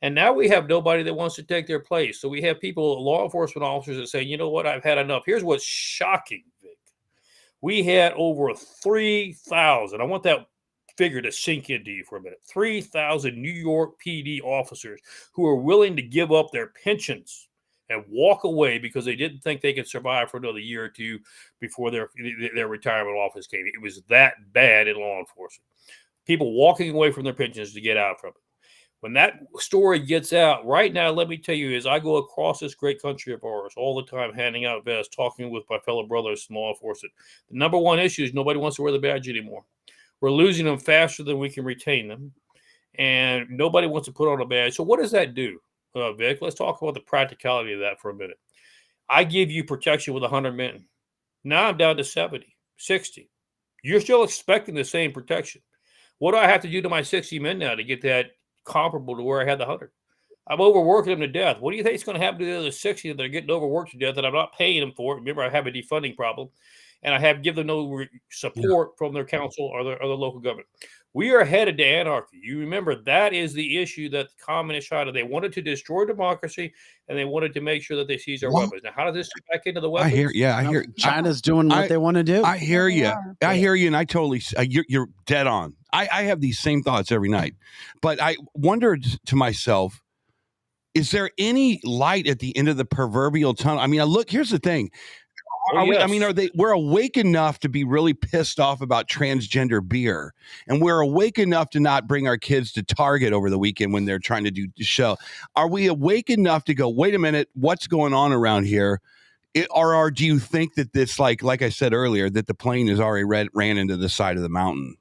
And now we have nobody that wants to take their place. So we have people, law enforcement officers, that say, you know what, I've had enough. Here's what's shocking, Vic. We had over 3,000. I want that figure to sink into you for a minute. 3,000 New York PD officers who are willing to give up their pensions and walk away because they didn't think they could survive for another year or two before their retirement office came. It was that bad in law enforcement. People walking away from their pensions to get out from it. When that story gets out, right now, let me tell you, as I go across this great country of ours all the time, handing out vests, talking with my fellow brothers in law enforcement, the number one issue is nobody wants to wear the badge anymore. We're losing them faster than we can retain them, and nobody wants to put on a badge. So what does that do, Vic? Let's talk about the practicality of that for a minute. I give you protection with 100 men. Now I'm down to 70, 60. You're still expecting the same protection. What do I have to do to my 60 men now to get that comparable to where I had the 100? I'm overworking them to death. What do you think is going to happen to the other 60 that are getting overworked to death that I'm not paying them for? Remember, I have a defunding problem, and I have given them no support from their council or their local government. We are headed to anarchy. You remember that is the issue that the communist China, they wanted to destroy democracy, and they wanted to make sure that they seize our weapons. Now, how does this get back into the weapons?
I hear
China's doing what they want to do.
I hear you. I hear you, and I totally, you're dead on. I have these same thoughts every night, but I wondered to myself, is there any light at the end of the proverbial tunnel? I mean, here's the thing. We're awake enough to be really pissed off about transgender beer, and we're awake enough to not bring our kids to Target over the weekend when they're trying to do the show. Are we awake enough to go, wait a minute, what's going on around here? Or do you think that this, like I said earlier, that the plane has already ran into the side of the mountain?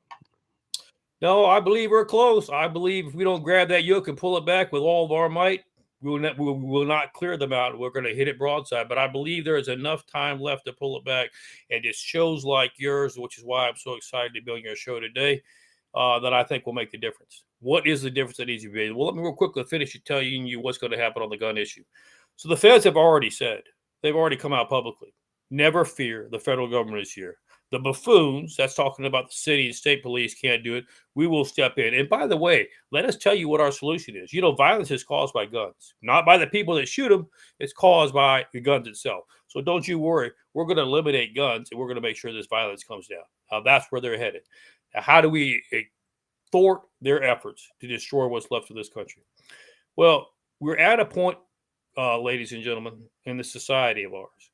No, I believe we're close. I believe if we don't grab that yoke and pull it back with all of our might, we will not clear them out. We're going to hit it broadside. But I believe there is enough time left to pull it back. And it's shows like yours, which is why I'm so excited to be on your show today, that I think will make the difference. What is the difference that needs to be made? Well, let me real quickly finish telling you what's going to happen on the gun issue. So the feds have already said, they've already come out publicly. Never fear, the federal government is here. The buffoons, that's talking about the city and state police, can't do it. We will step in. And by the way, let us tell you what our solution is. Violence is caused by guns, not by the people that shoot them. It's caused by the guns itself. So don't you worry. We're going to eliminate guns, and we're going to make sure this violence comes down. Now, that's where they're headed. Now, how do we thwart their efforts to destroy what's left of this country? Well, we're at a point, ladies and gentlemen, in the society of ours,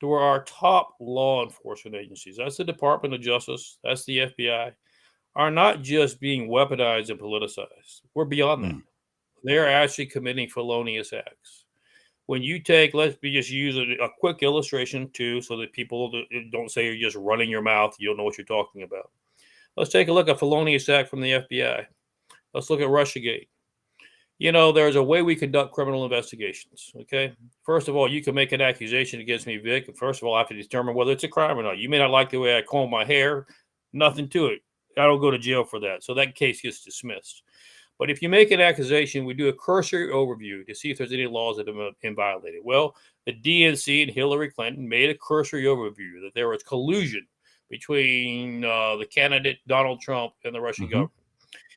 to where our top law enforcement agencies, that's the Department of Justice, that's the FBI, are not just being weaponized and politicized. We're beyond that. They're actually committing felonious acts. When you take, let's just use a quick illustration too, so that people don't say you're just running your mouth, you don't know what you're talking about. Let's take a look at felonious act from the FBI. Let's look at Russiagate. There's a way we conduct criminal investigations, okay? First of all, you can make an accusation against me, Vic. First of all, I have to determine whether it's a crime or not. You may not like the way I comb my hair. Nothing to it. I don't go to jail for that. So that case gets dismissed. But if you make an accusation, we do a cursory overview to see if there's any laws that have been violated. Well, the DNC and Hillary Clinton made a cursory overview that there was collusion between the candidate Donald Trump and the Russian government.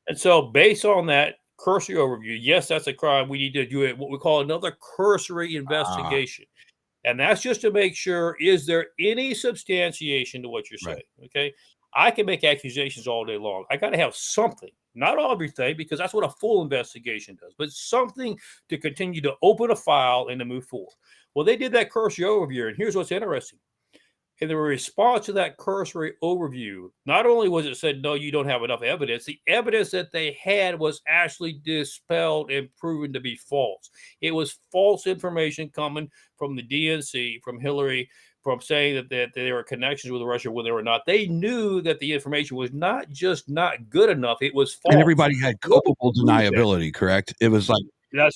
And so based on that cursory overview, yes, that's a crime. We need to do what we call another cursory investigation. And that's just to make sure, is there any substantiation to what you're saying? Okay. I can make accusations all day long. I got to have something, not everything, because that's what a full investigation does, but something to continue to open a file and to move forward. Well, they did that cursory overview. And here's what's interesting. In the response to that cursory overview, not only was it said, no, you don't have enough evidence, the evidence that they had was actually dispelled and proven to be false. It was false information coming from the DNC, from Hillary, from saying that there were connections with Russia when they were not. They knew that the information was not just not good enough, it was false.
And everybody had culpable deniability, correct? It was like,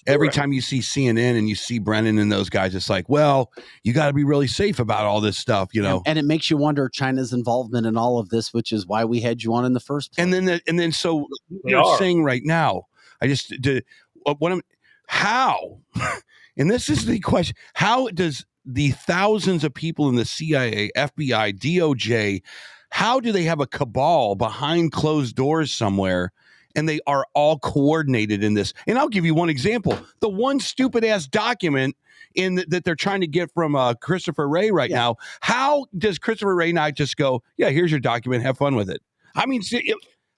every time you see CNN and you see Brennan and those guys, it's like, well, you got to be really safe about all this stuff,
And it makes you wonder China's involvement in all of this, which is why we had you on in the first place.
And then so you're saying right now, how, and this is the question, how does the thousands of people in the CIA, FBI, DOJ, how do they have a cabal behind closed doors somewhere? And they are all coordinated in this. And I'll give you one example. The one stupid ass document that they're trying to get from Christopher Wray right now. How does Christopher Wray not just go, yeah, here's your document, have fun with it? I mean,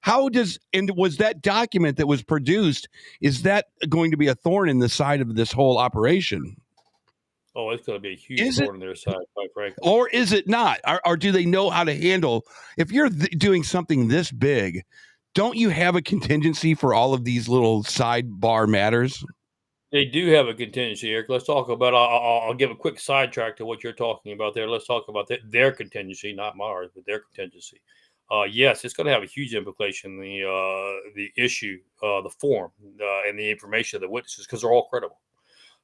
was that document that was produced, is that going to be a thorn in the side of this whole operation?
Oh, it's going to be a huge thorn in their side, quite frankly.
Or is it not? Or do they know how to handle, if you're doing something this big, don't you have a contingency for all of these little sidebar matters?
They do have a contingency, Eric. Let's talk about, I'll give a quick sidetrack to what you're talking about there. Let's talk about their contingency, not ours, but their contingency. Yes, it's going to have a huge implication, the issue, the form, and the information of the witnesses, because they're all credible.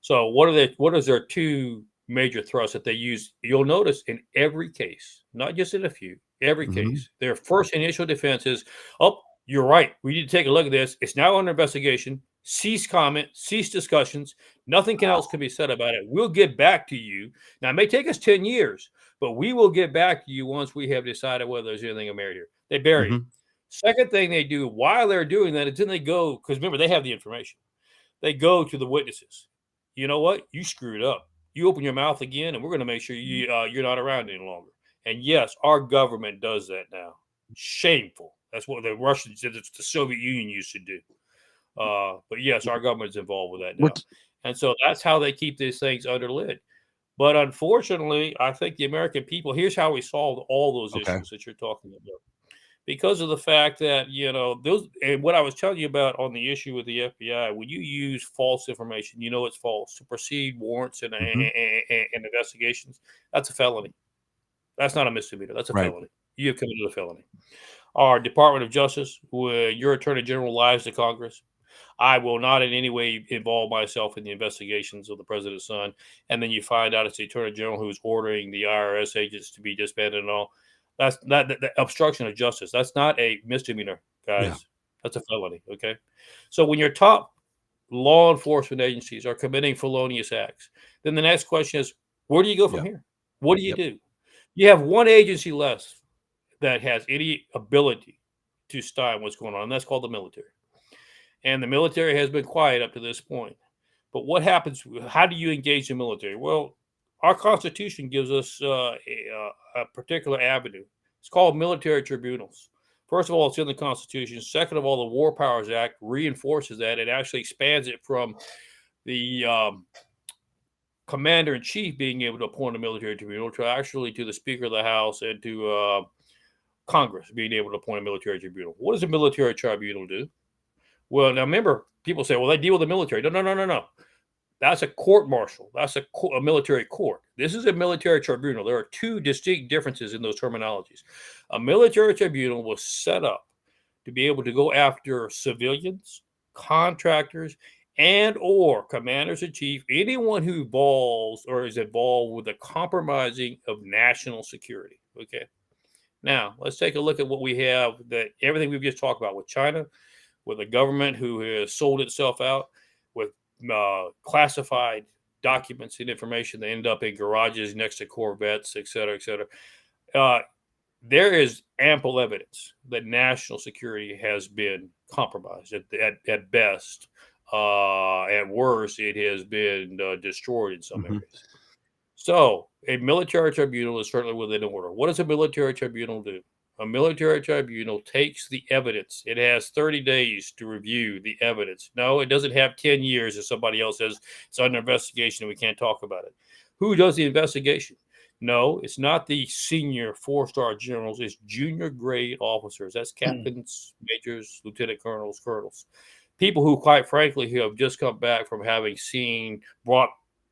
So what is their two major thrusts that they use? You'll notice in every case, not just in a few, every case, their first initial defense is, oh, you're right. We need to take a look at this. It's now under investigation. Cease comment, cease discussions. Nothing else can be said about it. We'll get back to you. Now, it may take us 10 years, but we will get back to you once we have decided whether there's anything of merit here. They bury it. Second thing they do while they're doing that is then they go, because remember, they have the information. They go to the witnesses. You know what? You screwed up. You open your mouth again, and we're going to make sure you're not around any longer. And yes, our government does that now. Shameful. That's what the Russians did. The Soviet Union used to do. But yes, our government's involved with that now. And so that's how they keep these things under lid. But unfortunately, I think the American people, here's how we solved all those issues that you're talking about. Because of the fact that, those, and what I was telling you about on the issue with the FBI, when you use false information, it's false to proceed warrants and investigations, that's a felony. That's not a misdemeanor. That's a felony. You have committed a felony. our Department of Justice, when your Attorney General lies to Congress, I will not in any way involve myself in the investigations of the president's son. And then you find out it's the Attorney General who's ordering the IRS agents to be disbanded and all. That's not the obstruction of justice. That's not a misdemeanor, guys.
Yeah.
That's a felony. Okay. So when your top law enforcement agencies are committing felonious acts, then the next question is, where do you go from here? What do you do? You have one agency less that has any ability to stop what's going on, and that's called the military. And the military has been quiet up to this point. But what happens? How do you engage the military? Well, our Constitution gives us a particular avenue. It's called military tribunals. First of all, it's in the Constitution. Second of all, the War Powers Act reinforces that. It actually expands it from the commander in chief being able to appoint a military tribunal to actually to the Speaker of the House and to Congress being able to appoint a military tribunal. What does a military tribunal do? Well, now remember, people say, well, they deal with the military. No. That's a court martial. That's a military court. This is a military tribunal. There are two distinct differences in those terminologies. A military tribunal was set up to be able to go after civilians, contractors, and or commanders in chief, anyone who involves or is involved with the compromising of national security. Okay. Now, let's take a look at what we have, that everything we've just talked about with China, with a government who has sold itself out, with classified documents and information that end up in garages next to Corvettes, et cetera, et cetera. There is ample evidence that national security has been compromised at best. At worst, it has been destroyed in some areas. So a military tribunal is certainly within order. What does a military tribunal do? A military tribunal takes the evidence. It has 30 days to review the evidence. No, it doesn't have 10 years as somebody else says it's under investigation and we can't talk about it. Who does the investigation? No, it's not the senior 4-star generals. It's junior grade officers. That's captains, majors, lieutenant colonels, colonels. People who, quite frankly, who have just come back from having brought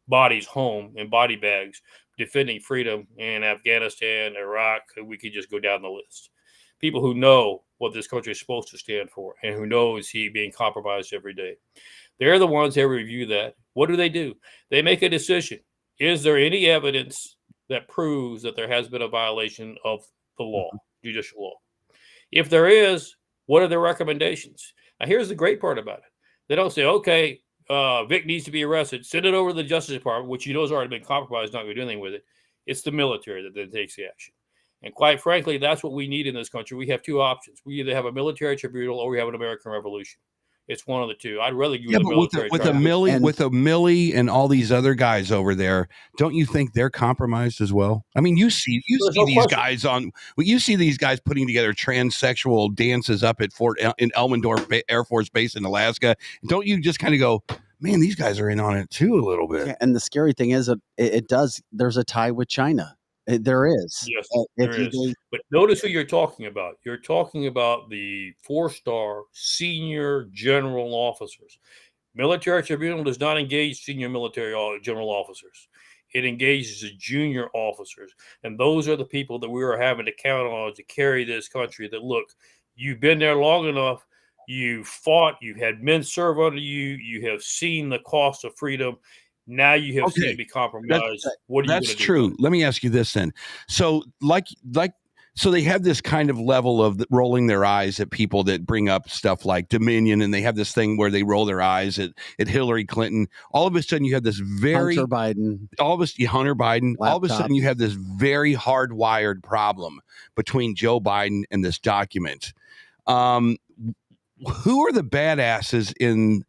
bodies home in body bags, defending freedom in Afghanistan, Iraq. We could just go down the list. People who know what this country is supposed to stand for and who know is he being compromised every day. They're the ones that review that. What do? They make a decision. Is there any evidence that proves that there has been a violation of the law, judicial law? If there is, what are the recommendations? Now, here's the great part about it. They don't say, okay, Vic needs to be arrested. Send it over to the Justice Department, which you know has already been compromised, not going to do anything with it. It's the military that then takes the action. And quite frankly, that's what we need in this country. We have two options. We either have a military tribunal or we have an American Revolution. It's one of the two. I'd rather use a military tribunal.
With a Millie and all these other guys over there, don't you think they're compromised as well? I mean, you see these guys putting together transsexual dances up at in Elmendorf Air Force Base in Alaska. Don't you just kind of go, man, these guys are in on it too a little bit?
Yeah, and the scary thing is, it does. There's a tie with China. There is.
Yes, there is. But notice who you're talking about. You're talking about the 4-star senior general officers. Military tribunal does not engage senior military general officers. It engages the junior officers. And those are the people that we are having to count on to carry this country. That, look, you've been there long enough. You fought. You've had men serve under you. You have seen the cost of freedom. Now you have seen it be compromised. What are you going to do?
That's true. Let me ask you this then. So, so they have this kind of level of rolling their eyes at people that bring up stuff like Dominion, and they have this thing where they roll their eyes at Hillary Clinton. All of a sudden, you have this very
Hunter Biden.
All of a sudden, you have this very hardwired problem between Joe Biden and this document. Who are the badasses in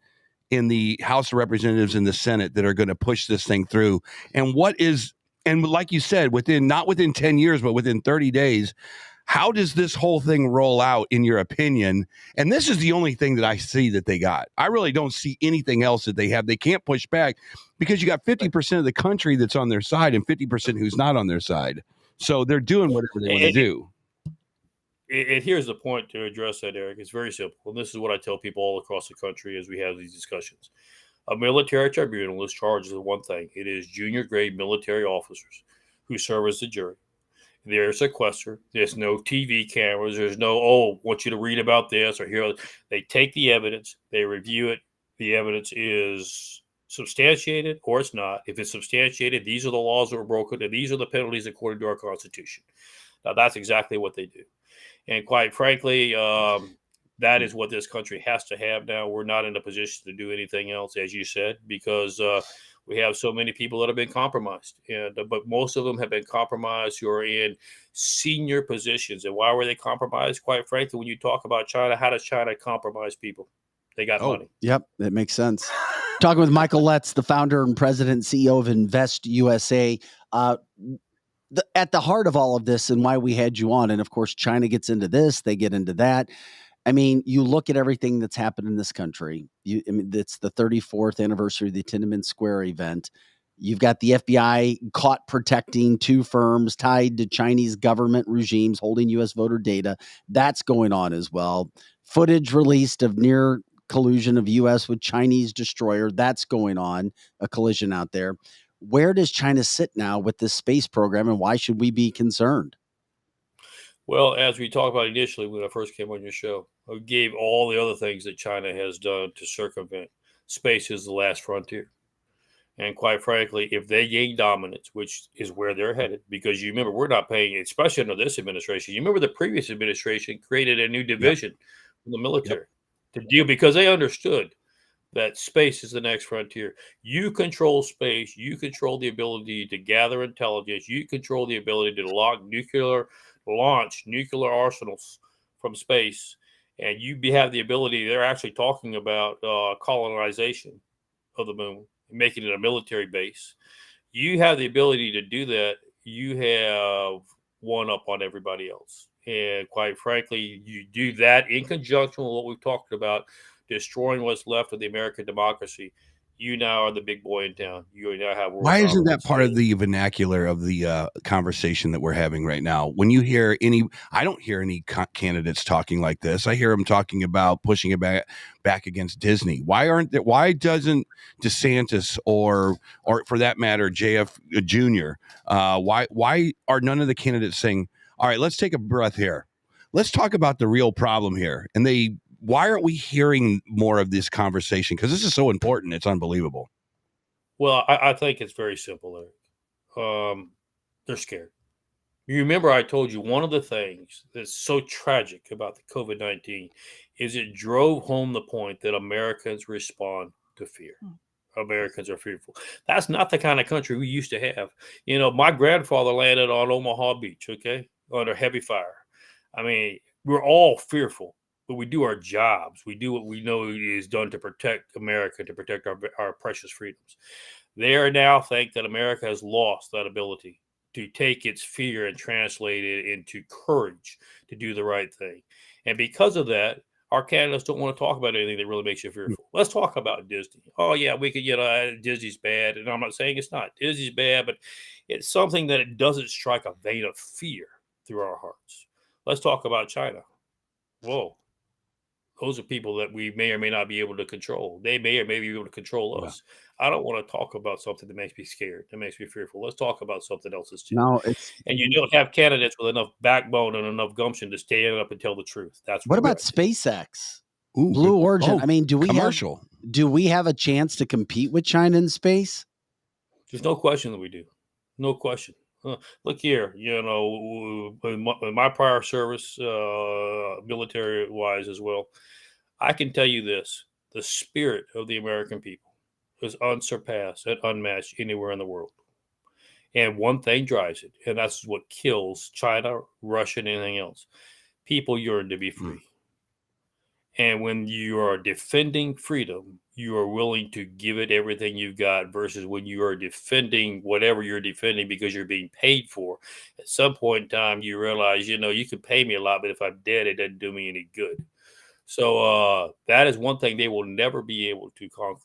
the House of Representatives and the Senate that are going to push this thing through? And like you said, not within 10 years, but within 30 days, how does this whole thing roll out in your opinion? And this is the only thing that I see that they got. I really don't see anything else that they have. They can't push back because you got 50% of the country that's on their side and 50% who's not on their side. So they're doing whatever they want to do.
And here's the point to address that, Eric. It's very simple. And this is what I tell people all across the country as we have these discussions. A military tribunal is charged with one thing. It is junior grade military officers who serve as the jury. They're sequestered. There's no TV cameras. There's no, oh, want you to read about this or hear. They take the evidence, they review it. The evidence is substantiated or it's not. If it's substantiated, these are the laws that were broken and these are the penalties according to our Constitution. Now, that's exactly what they do. And quite frankly, that is what this country has to have now. We're not in a position to do anything else, as you said, because we have so many people that have been compromised. But most of them have been compromised who are in senior positions. And why were they compromised? Quite frankly, when you talk about China, how does China compromise people? They got money.
Yep, that makes sense. Talking with Michael Letts, the founder and president and CEO of Invest USA. At the heart of all of this and why we had you on, and of course, China gets into this, they get into that. I mean, you look at everything that's happened in this country. It's the 34th anniversary of the Tiananmen Square event. You've got the FBI caught protecting two firms tied to Chinese government regimes holding U.S. voter data. That's going on as well. Footage released of near collusion of U.S. with Chinese destroyer. That's going on, a collision out there. Where does China sit now with this space program, and why should we be concerned?
Well, as we talked about initially when I first came on your show, I gave all the other things that China has done to circumvent. Space is the last frontier. And quite frankly, if they gain dominance, which is where they're headed, because you remember, we're not paying, especially under this administration. You remember the previous administration created a new division in the military to deal, because they understood that space is the next frontier. You control space. You control the ability to gather intelligence. You control the ability to launch nuclear arsenals from space. And you have the ability, they're actually talking about colonization of the moon, making it a military base. You have the ability to do that. You have one up on everybody else. And quite frankly, you do that in conjunction with what we've talked about, destroying what's left of the American democracy. You now are the big boy in town. You now have world
Why isn't that
dominance.
part of the vernacular of the conversation that we're having right now? When you hear I don't hear any candidates talking like this. I hear them talking about pushing it back against Disney. Why doesn't DeSantis or for that matter, JF Jr. Why are none of the candidates saying, all right, let's take a breath here. Let's talk about the real problem here. And why aren't we hearing more of this conversation? Because this is so important. It's unbelievable.
Well, I think it's very simple, Eric. They're scared. You remember I told you one of the things that's so tragic about the COVID-19 is it drove home the point that Americans respond to fear. Americans are fearful. That's not the kind of country we used to have. You know, my grandfather landed on Omaha Beach, okay, under heavy fire. I mean, we're all fearful, but we do our jobs. We do what we know is done to protect America, to protect our precious freedoms. They are now think that America has lost that ability to take its fear and translate it into courage to do the right thing. And because of that, our candidates don't want to talk about anything that really makes you fearful. Let's talk about Disney. Oh, yeah, we could, Disney's bad. And I'm not saying it's not. Disney's bad, but it's something that it doesn't strike a vein of fear through our hearts. Let's talk about China. Whoa. Those are people that we may or may not be able to control. They may or may be able to control us. I don't want to talk about something that makes me scared, that makes me fearful. Let's talk about something else that's
No,
and you don't have candidates with enough backbone and enough gumption to stand up and tell the truth. That's
what about SpaceX? Blue Origin. I mean, do we have a chance to compete with China in space?
There's no question that we do. No question. Look here, in my prior service, military-wise as well, I can tell you this: the spirit of the American people is unsurpassed and unmatched anywhere in the world. And one thing drives it, and that's what kills China, Russia, and anything else. People yearn to be free. And when you are defending freedom, you are willing to give it everything you've got, versus when you are defending whatever you're defending because you're being paid for. At some point in time, you realize, you can pay me a lot, but if I'm dead, it doesn't do me any good. So that is one thing they will never be able to conquer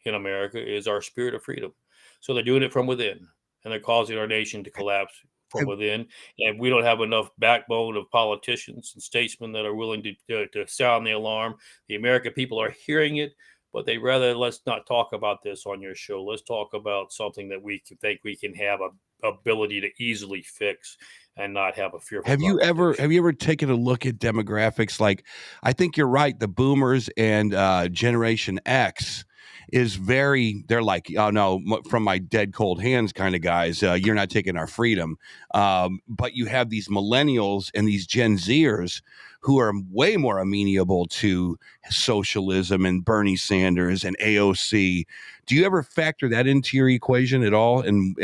in America, is our spirit of freedom. So they're doing it from within, and they're causing our nation to collapse from within. And we don't have enough backbone of politicians and statesmen that are willing to sound the alarm. The American people are hearing it, but let's not talk about this on your show. Let's talk about something that we think we can have ability to easily fix and not have a fearful
Have you
confrontation.
ever taken a look at demographics? Like, I think you're right. The boomers and Generation X is they're like, oh no, from my dead cold hands kind of guys. You're not taking our freedom. But you have these millennials and these Gen Zers who are way more amenable to socialism and Bernie Sanders and AOC. Do you ever factor that into your equation at all? And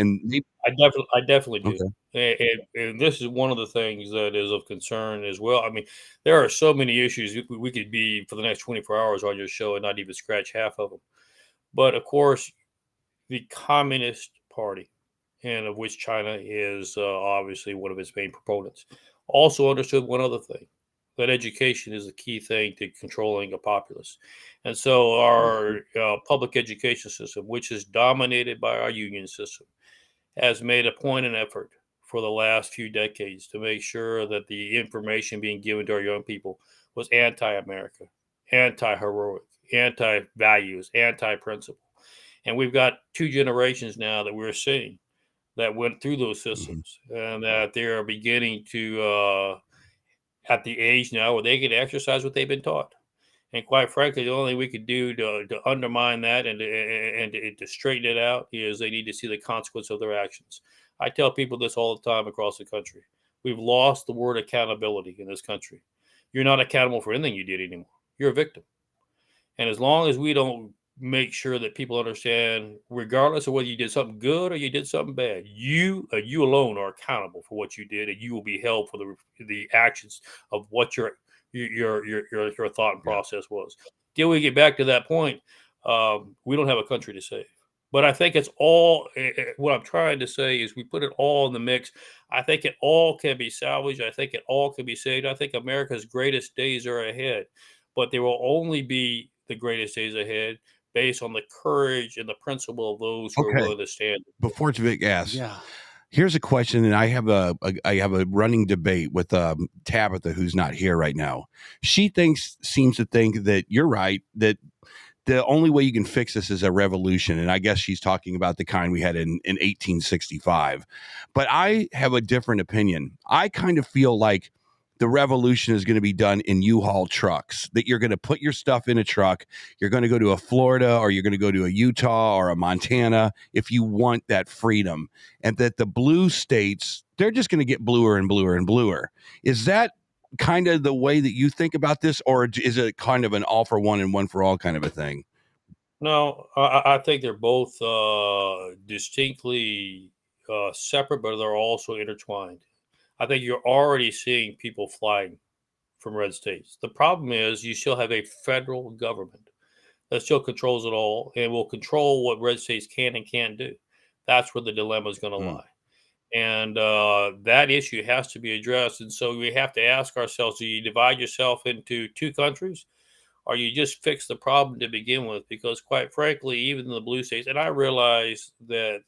I definitely do.
Okay.
And this is one of the things that is of concern as well. I mean, there are so many issues we could be for the next 24 hours on your show and not even scratch half of them. But of course, the Communist Party, and of which China is obviously one of its main proponents, also understood one other thing, that education is a key thing to controlling a populace. And so our public education system, which is dominated by our union system, has made a point and effort for the last few decades to make sure that the information being given to our young people was anti-America, anti-heroic, anti-values, anti-principle. And we've got two generations now that we're seeing that went through those systems, and that they are beginning to, at the age now where they can exercise what they've been taught. And quite frankly, the only thing we could do to undermine that and to straighten it out is they need to see the consequence of their actions. I tell people this all the time across the country. We've lost the word accountability in this country. You're not accountable for anything you did anymore. You're a victim. And as long as we don't make sure that people understand, regardless of whether you did something good or you did something bad, you alone are accountable for what you did, and you will be held for the actions of what your thought and process was. Till we get back to that point, we don't have a country to save. But I think it's all. What I'm trying to say is, we put it all in the mix. I think it all can be salvaged. I think it all can be saved. I think America's greatest days are ahead, but they will only be the greatest days ahead based on the courage and the principle of those who are
Okay.
willing to stand.
Before Vic asks,
Yeah.
here's a question, and I have a running debate with Tabitha, who's not here right now. She seems to think that you're right, that the only way you can fix this is a revolution, and I guess she's talking about the kind we had in 1865. But I have a different opinion. I kind of feel like the revolution is going to be done in U-Haul trucks, that you're going to put your stuff in a truck. You're going to go to a Florida, or you're going to go to a Utah or a Montana if you want that freedom. And that the blue states, they're just going to get bluer and bluer and bluer. Is that kind of the way that you think about this, or is it kind of an all for one and one for all kind of a thing?
No, I think they're both distinctly separate, but they're also intertwined. I think you're already seeing people flying from red states. The problem is you still have a federal government that still controls it all and will control what red states can and can't do. That's where the dilemma is going to lie. And that issue has to be addressed. And so we have to ask ourselves, do you divide yourself into two countries, or you just fix the problem to begin with? Because quite frankly, even in the blue states, and I realize that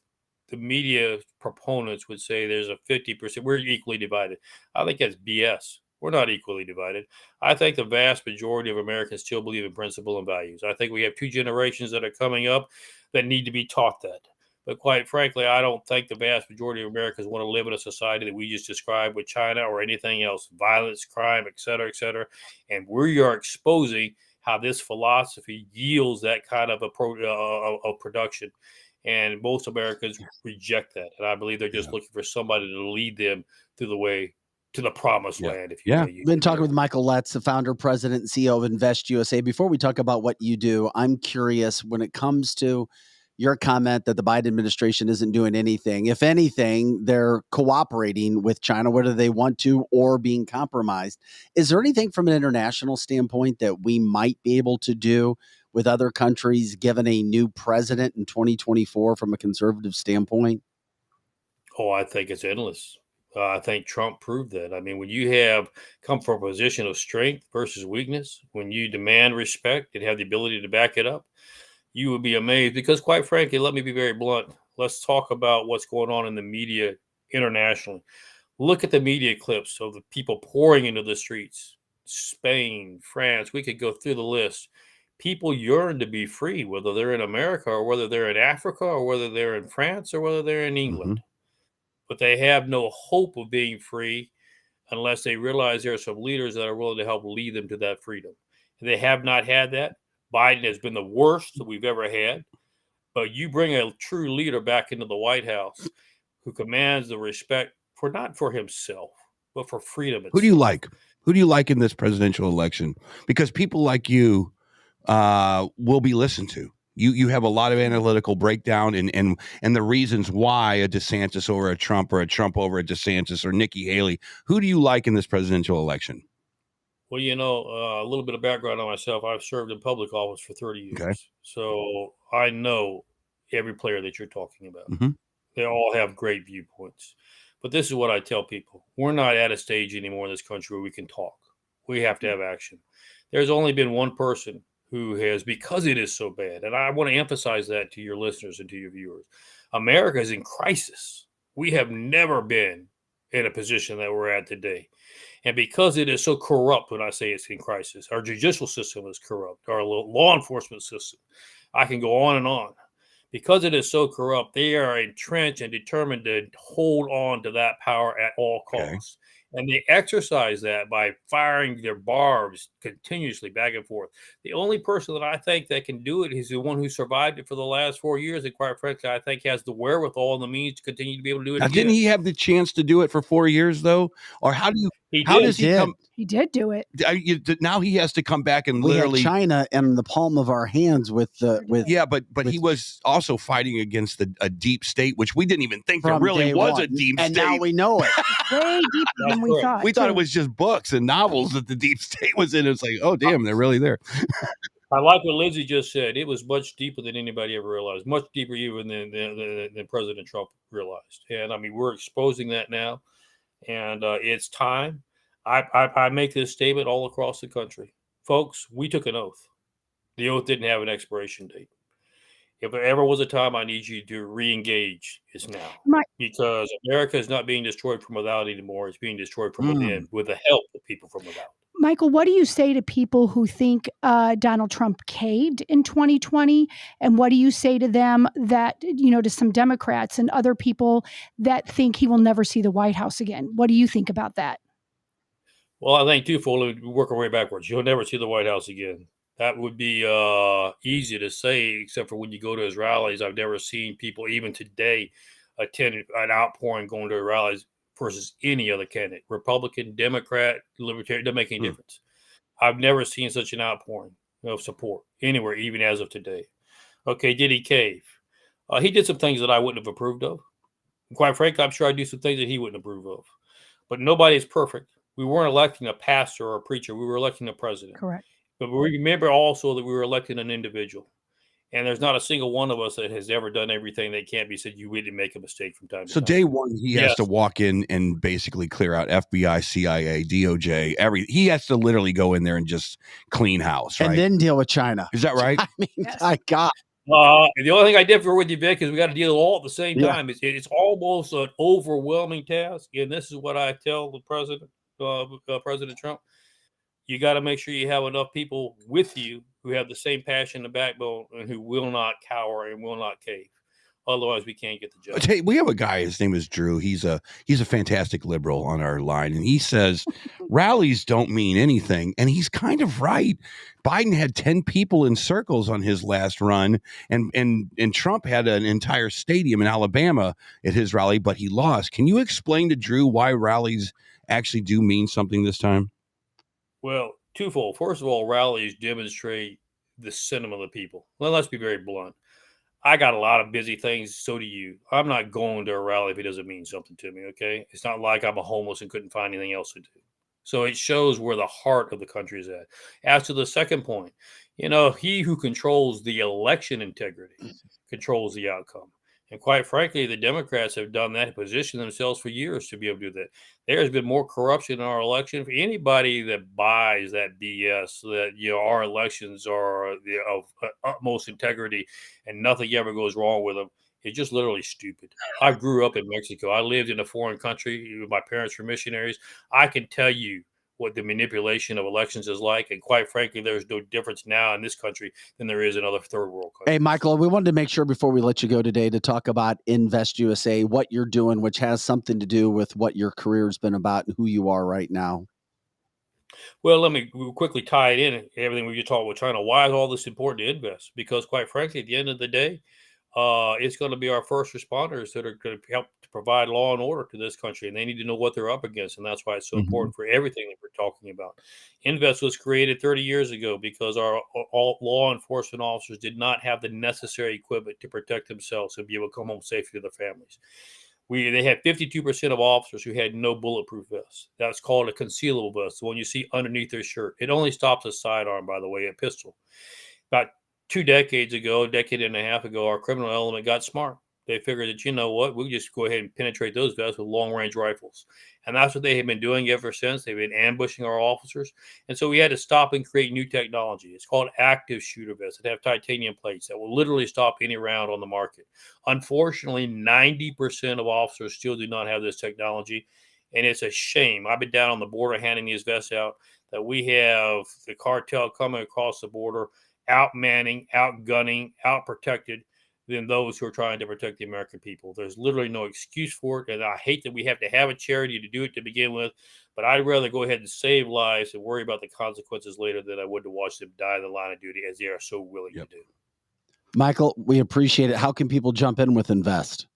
the media proponents would say there's a 50%, we're equally divided. I think that's BS. We're not equally divided. I think the vast majority of Americans still believe in principle and values. I think we have two generations that are coming up that need to be taught that. But quite frankly, I don't think the vast majority of Americans want to live in a society that we just described with China or anything else, violence, crime, et cetera, et cetera. And we are exposing how this philosophy yields that kind of a production. And most Americans reject that. And I believe they're just looking for somebody to lead them through the way to the promised land, if you may.
Been talking with Michael Letts, the founder, president, and CEO of Invest USA. Before we talk about what you do, I'm curious, when it comes to your comment that the Biden administration isn't doing anything, if anything, they're cooperating with China, whether they want to or being compromised. Is there anything from an international standpoint that we might be able to do with other countries, given a new president in 2024 from a conservative standpoint?
Oh, I think it's endless. I think Trump proved that. I mean, when you have come from a position of strength versus weakness, when you demand respect and have the ability to back it up, you would be amazed. Because quite frankly, let me be very blunt. Let's talk about what's going on in the media internationally. Look at the media clips of the people pouring into the streets. Spain, France, we could go through the list. People yearn to be free, whether they're in America or whether they're in Africa or whether they're in France or whether they're in England. but they have no hope of being free unless they realize there are some leaders that are willing to help lead them to that freedom. And they have not had that. Biden has been the worst that we've ever had. But you bring a true leader back into the White House who commands the respect for not for himself, but for freedom itself.
Who do you like? Who do you like in this presidential election? Because people like you will be listened to. You have a lot of analytical breakdown and the reasons why a DeSantis over a Trump or a Trump over a DeSantis or Nikki Haley. Who do you like in this presidential election?
Well, a little bit of background on myself. I've served in public office for 30 years.
Okay.
So I know every player that you're talking about.
Mm-hmm.
They all have great viewpoints. But this is what I tell people. We're not at a stage anymore in this country where we can talk. We have to have action. There's only been one person who has, because it is so bad, and I want to emphasize that to your listeners and to your viewers. America is in crisis. We have never been in a position that we're at today. And because it is so corrupt, when I say it's in crisis, our judicial system is corrupt, our law enforcement system, I can go on and on. Because it is so corrupt, they are entrenched and determined to hold on to that power at all costs. And they exercise that by firing their barbs continuously back and forth. The only person that I think that can do it is the one who survived it for the last 4 years. And quite frankly, I think has the wherewithal and the means to continue to be able to do it
Now,
again.
didn't he have the chance to do it for 4 years, though? Or how does he come?
He did do it.
Now he has to come back and
We
literally
had China in the palm of our hands with
yeah, but he was also fighting against a deep state, which we didn't even think there
from
really
day
was
one.
a deep
and
state.
now we know it.
Way deeper than we
correct.
thought.
We thought
too.
it was just books and novels that the deep state was in. It's like, oh damn, they're really there.
I like what Lindsay just said. It was much deeper than anybody ever realized, much deeper even than President Trump realized. And I mean, we're exposing that now, and it's time. I make this statement all across the country. Folks, we took an oath. The oath didn't have an expiration date. If there ever was a time I need you to re-engage, it's now. Because America is not being destroyed from without anymore. It's being destroyed from within with the help of people from without.
Michael, what do you say to people who think Donald Trump caved in 2020? And what do you say to them that, to some Democrats and other people that think he will never see the White House again? What do you think about that?
Well, I think twofold, we work our way backwards. You'll never see the White House again. That would be easy to say, except for when you go to his rallies. I've never seen people, even today, attend an outpouring going to rallies versus any other candidate, Republican, Democrat, Libertarian, doesn't make any difference. I've never seen such an outpouring of support anywhere, even as of today. Okay, did he cave? He did some things that I wouldn't have approved of. And quite frankly, I'm sure I do some things that he wouldn't approve of. But nobody is perfect. We weren't electing a pastor or a preacher. We were electing a president.
Correct.
But we remember also that we were electing an individual. And there's not a single one of us that has ever done everything that can't be said. You really make a mistake from time to
So
time.
day one, he has to walk in and basically clear out FBI, CIA, DOJ, he has to literally go in there and just clean house, right?
And then deal with China.
Is that right?
I mean, my God.
The only thing I differ with you, Vic, is we got to deal all at the same time. It's almost an overwhelming task. And this is what I tell the president, President Trump. You got to make sure you have enough people with you who have the same passion and backbone and who will not cower and will not cave. Otherwise, we can't get the job.
Hey, we have a guy. His name is Drew. He's a fantastic liberal on our line, and he says rallies don't mean anything, and he's kind of right. Biden had 10 people in circles on his last run, and Trump had an entire stadium in Alabama at his rally, but he lost. Can you explain to Drew why rallies actually do mean something this time?
Well, twofold. First of all, rallies demonstrate the sentiment of the people. Well, let's be very blunt. I got a lot of busy things. So do you. I'm not going to a rally if it doesn't mean something to me. Okay. It's not like I'm a homeless and couldn't find anything else to do. So it shows where the heart of the country is at. As to the second point, he who controls the election integrity controls the outcome. And quite frankly, the Democrats have done that, positioned themselves for years to be able to do that. There has been more corruption in our election. For anybody that buys that BS, that our elections are of utmost integrity and nothing ever goes wrong with them, it's just literally stupid. I grew up in Mexico. I lived in a foreign country. My parents were missionaries. I can tell you what the manipulation of elections is like. And quite frankly, there's no difference now in this country than there is in other third world countries.
Hey, Michael, we wanted to make sure before we let you go today to talk about Invest USA, what you're doing, which has something to do with what your career's been about and who you are right now.
Well, let me quickly tie it in. Everything we just talked about China. Why is all this important to invest? Because quite frankly, at the end of the day, it's going to be our first responders that are going to help to provide law and order to this country, and they need to know what they're up against, and that's why it's so important for everything that we're talking about. Invest was created 30 years ago because our all law enforcement officers did not have the necessary equipment to protect themselves and be able to come home safely to their families. They had 52% of officers who had no bulletproof vests. That's called a concealable vest, the one you see underneath their shirt. It only stops a sidearm, by the way, a pistol. About 2 decades ago, a decade and a half ago, our criminal element got smart. They figured that, you know what, we'll just go ahead and penetrate those vests with long-range rifles. And that's what they have been doing ever since. They've been ambushing our officers. And so we had to stop and create new technology. It's called active shooter vests that have titanium plates that will literally stop any round on the market. Unfortunately, 90% of officers still do not have this technology. And it's a shame. I've been down on the border handing these vests out that we have the cartel coming across the border, out-manning, out-gunning, out-protected than those who are trying to protect the American people. There's literally no excuse for it, and I hate that we have to have a charity to do it to begin with, but I'd rather go ahead and save lives and worry about the consequences later than I would to watch them die in the line of duty as they are so willing to do.
Michael, we appreciate it. How can people jump in with Invest?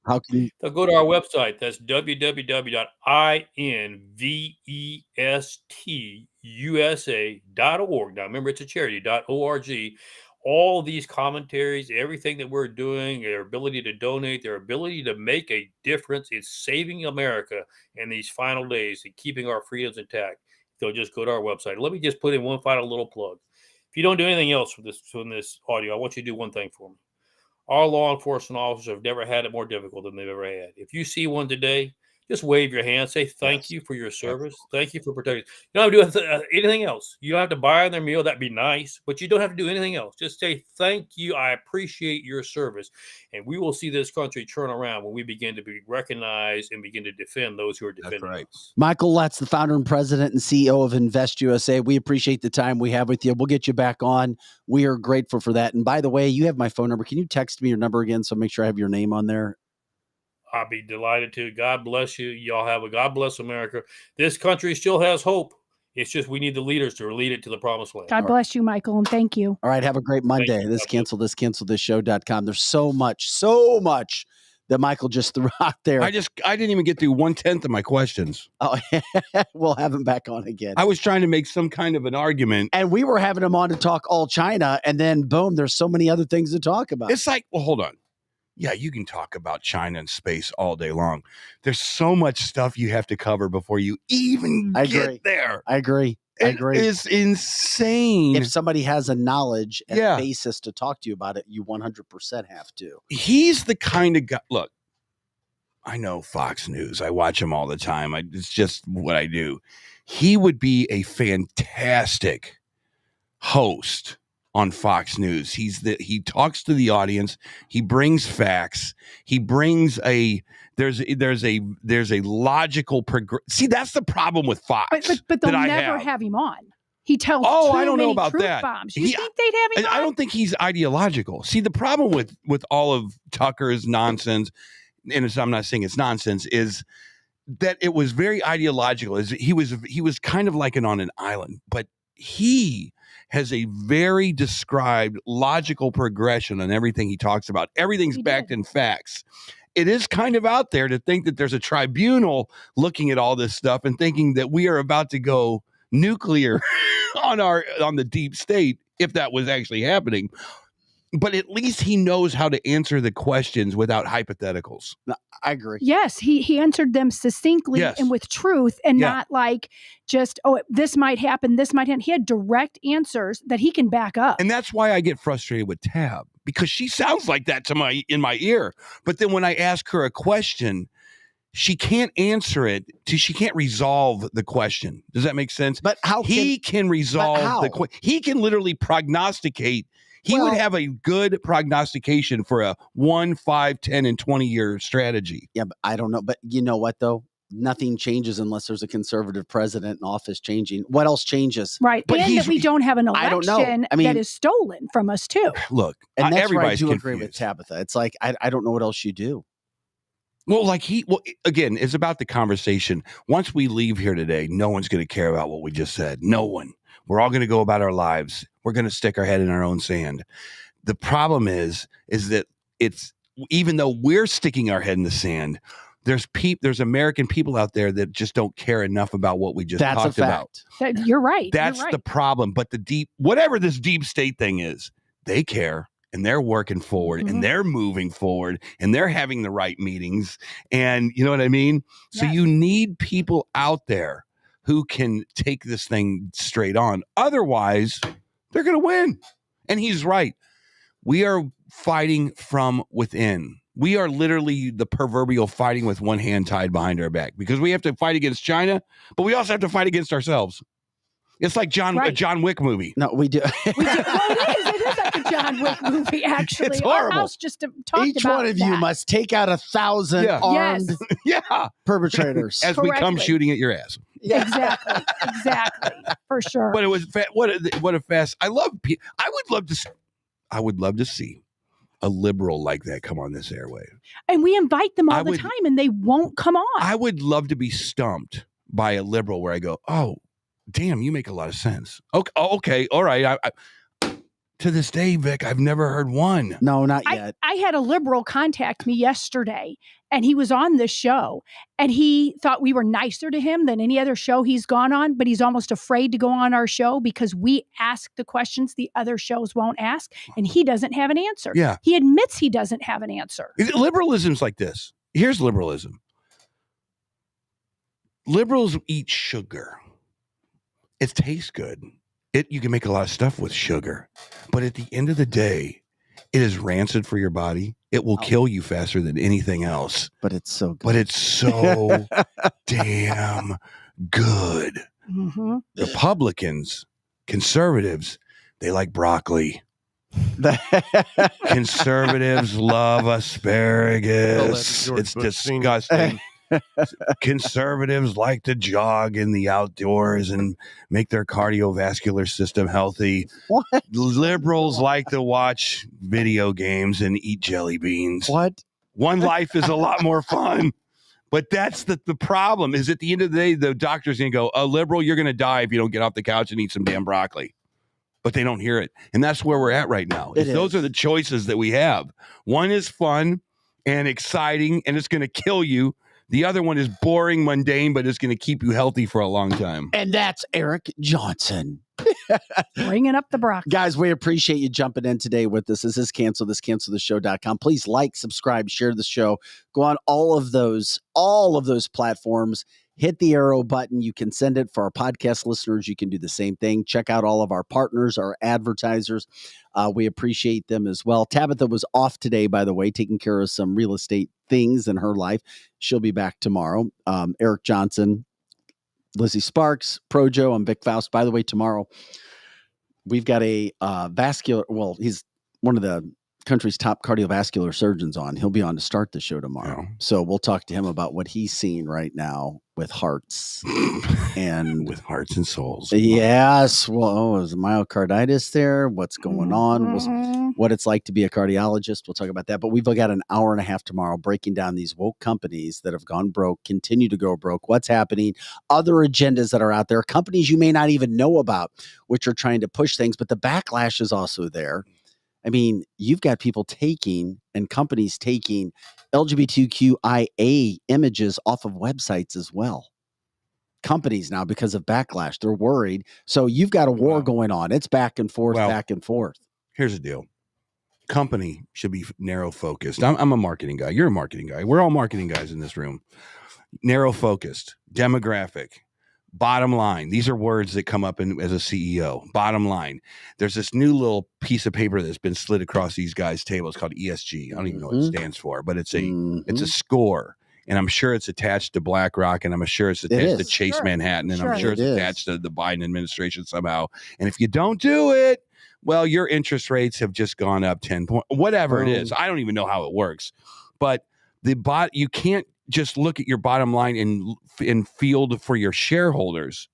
How can
They'll go to our website. That's www.investusa.org. Now, remember, it's a charity.org. All these commentaries, everything that we're doing, their ability to donate, their ability to make a difference in saving America in these final days and keeping our freedoms intact. They'll just go to our website. Let me just put in one final little plug. If you don't do anything else from this audio, I want you to do one thing for me. Our law enforcement officers have never had it more difficult than they've ever had. If you see one today, just wave your hand, say thank you for your service. Thank you for protecting. You don't have to do anything else. You don't have to buy their meal. That'd be nice, but you don't have to do anything else. Just say thank you. I appreciate your service. And we will see this country turn around when we begin to be recognized and begin to defend those who are defending us.
Michael Letts, the founder and president and CEO of Invest USA. We appreciate the time we have with you. We'll get you back on. We are grateful for that. And by the way, you have my phone number. Can you text me your number again so make sure I have your name on there?
I'll be delighted to. God bless you. Y'all have a God bless America. This country still has hope. It's just we need the leaders to lead it to the promised land.
God bless you, Michael, and thank you.
All right. Have a great Monday.
you.
This cancelthisshow.com. There's so much that Michael just threw out there.
I didn't even get through 1/10 of my questions.
Oh, we'll have him back on again.
I was trying to make some kind of an argument.
And we were having him on to talk all China, and then boom, there's so many other things to talk about.
It's like, well, hold on. Yeah, you can talk about China and space all day long. There's so much stuff you have to cover before you even get there.
I agree.
It is insane.
If somebody has a knowledge and basis to talk to you about it, you 100% have to.
He's the kind of guy. Look, I know Fox News. I watch him all the time. It's just what I do. He would be a fantastic host on Fox News. He talks to the audience. He brings facts. He brings there's a logical See, that's the problem with Fox.
But they'll never have him on. He tells
I don't know about that.
Bombs. You think they'd have him on?
I don't think he's ideological. See, the problem with all of Tucker's nonsense, and I'm not saying it's nonsense, is that it was very ideological. He was kind of like on an island, but he has a very described logical progression on everything he talks about. Everything's backed in facts. It is kind of out there to think that there's a tribunal looking at all this stuff and thinking that we are about to go nuclear on the deep state, if that was actually happening. But at least he knows how to answer the questions without hypotheticals.
No, I agree.
Yes, he answered them succinctly and with truth, and not like just, this might happen, this might happen. He had direct answers that he can back up.
And that's why I get frustrated with Tab, because she sounds like that in my ear. But then when I ask her a question, she can't answer it. She can't resolve the question. Does that make sense?
But how
he can resolve the question? He can literally prognosticate. He would have a good prognostication for a 1, 5, 10, and 20 year strategy.
Yeah, but I don't know. But you know what, though? nothing changes unless there's a conservative president in office changing. What else changes?
Right.
But
And that we don't have an
I don't know.
election
I mean-
that is stolen from us too.
Look,
And that's where I
everybody's
do
confused.
agree with Tabitha. It's like, I don't know what else you do.
Well, again, it's about the conversation. Once we leave here today, no one's going to care about what we just said. No one. We're all going to go about our lives. We're going to stick our head in our own sand. The problem is that it's, even though we're sticking our head in the sand, there's American people out there that just don't care enough about what we just
That's
talked
a
about.
fact.
You're right.
That's
You're right.
the problem. But whatever this deep state thing is, they care. And they're working forward and they're moving forward and they're having the right meetings. And you know what I mean? So
Yes.
you need people out there who can take this thing straight on. Otherwise, they're going to win. And he's right. We are fighting from within. We are literally the proverbial fighting with one hand tied behind our back because we have to fight against China, but we also have to fight against ourselves. It's like a John Wick movie.
No, we do.
Well, it is like a John Wick movie, actually.
It's
Our
horrible.
house just talked
Each
about
one of
that.
you must take out 1,000
Yeah.
armed
Yes.
perpetrators.
As we come
Correctly.
shooting at your ass.
Exactly, for sure.
But it was what a fast. I would love to see a liberal like that come on this airwave.
And we invite them all
I
the
would-
time, and they won't come on.
I would love to be stumped by a liberal where I go, oh, damn, you make a lot of sense. Okay, all right. To this day, Vic, I've never heard one.
No, not yet.
I had a liberal contact me yesterday, and he was on this show, and he thought we were nicer to him than any other show he's gone on, but he's almost afraid to go on our show because we ask the questions the other shows won't ask, and he doesn't have an answer.
Yeah.
He admits he doesn't have an answer.
Liberalism's like this. Here's liberalism. Liberals eat sugar. It tastes good. You can make a lot of stuff with sugar, but at the end of the day, it is rancid for your body. It will kill you faster than anything else.
But it's so good.
But it's so damn good.
Mm-hmm.
Republicans, conservatives, they like broccoli. Conservatives love asparagus. It's disgusting. Conservatives like to jog in the outdoors and make their cardiovascular system healthy.
What?
Liberals like to watch video games and eat jelly beans.
What?
One life is a lot more fun. But that's the problem is at the end of the day, the doctor's going to go, a liberal, you're going to die if you don't get off the couch and eat some damn broccoli. But they don't hear it. And that's where we're at right now. Those are the choices that we have. One is fun and exciting, and it's going to kill you. The other one is boring, mundane, but it's going to keep you healthy for a long time.
And that's Eric Johnson.
Bringing up the broccoli.
Guys, we appreciate you jumping in today with us. This is cancelthisshow.com. Please like, subscribe, share the show. Go on all of those platforms. Hit the arrow button. You can send it for our podcast listeners. You can do the same thing. Check out all of our partners, our advertisers. We appreciate them as well. Tabitha was off today, by the way, taking care of some real estate things in her life. She'll be back tomorrow. Eric Johnson, Lizzie Sparks, Projo, I'm Vic Faust. By the way, tomorrow we've got a he's one of the country's top cardiovascular surgeons on. He'll be on to start the show tomorrow.
Yeah.
So we'll talk to him about what he's seeing right now with hearts and
with hearts and souls.
Yes. Well, is myocarditis there? What's going on? What it's like to be a cardiologist. We'll talk about that. But we've got an hour and a half tomorrow breaking down these woke companies that have gone broke, continue to go broke, what's happening, other agendas that are out there, companies you may not even know about, which are trying to push things. But the backlash is also there. I mean, you've got people taking and companies taking LGBTQIA images off of websites as well. Companies now, because of backlash, they're worried. So you've got a war going on. It's back and forth, back and forth.
Here's the deal. Company should be narrow focused. I'm a marketing guy. You're a marketing guy. We're all marketing guys in this room. Narrow focused, demographic, bottom line. These are words that come up as a CEO. Bottom line. There's this new little piece of paper that's been slid across these guys' tables called ESG. I don't even know what it stands for, but it's a score. And I'm sure it's attached to BlackRock, and I'm sure it's attached to Chase Manhattan, and I'm sure it's attached to the Biden administration somehow. And if you don't do it, well, your interest rates have just gone up 10 points, whatever it is. I don't even know how it works. But you can't just look at your bottom line and field for your shareholders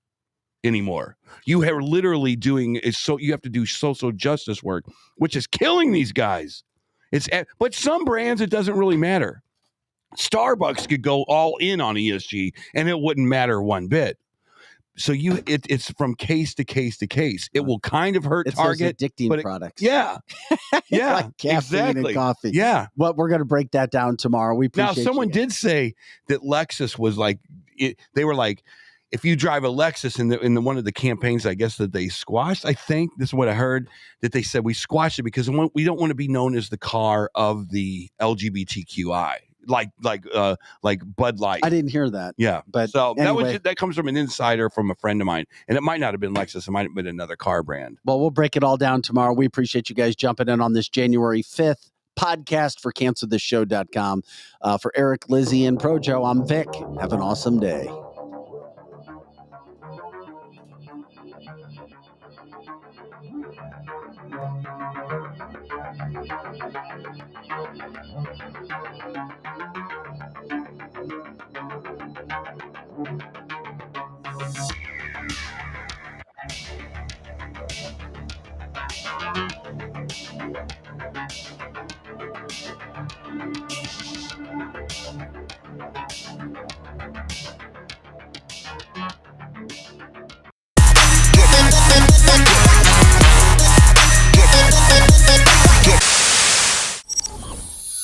anymore. You are literally doing is so you have to do social justice work, which is killing these guys. But some brands it doesn't really matter. Starbucks could go all in on ESG and it wouldn't matter one bit. So it's from case to case to case. It will kind of hurt Target,
addicting products.
Yeah, yeah,
like caffeine
exactly.
and coffee.
Yeah.
Well, we're going to break that down tomorrow. We appreciate.
Now, someone did say that Lexus was like they were like, if you drive a Lexus in one of the campaigns, I guess that they squashed. I think this is what I heard, that they said we squashed it because we don't want to be known as the car of the LGBTQI. Like Bud Light.
I didn't hear that.
Yeah,
but
so
anyway.
that comes from an insider from a friend of mine, and it might not have been Lexus. It might have been another car brand.
Well, we'll break it all down tomorrow. We appreciate you guys jumping in on this January 5th podcast for cancelthisshow.com. For Eric, Lizzie, and Projo, I'm Vic. Have an awesome day.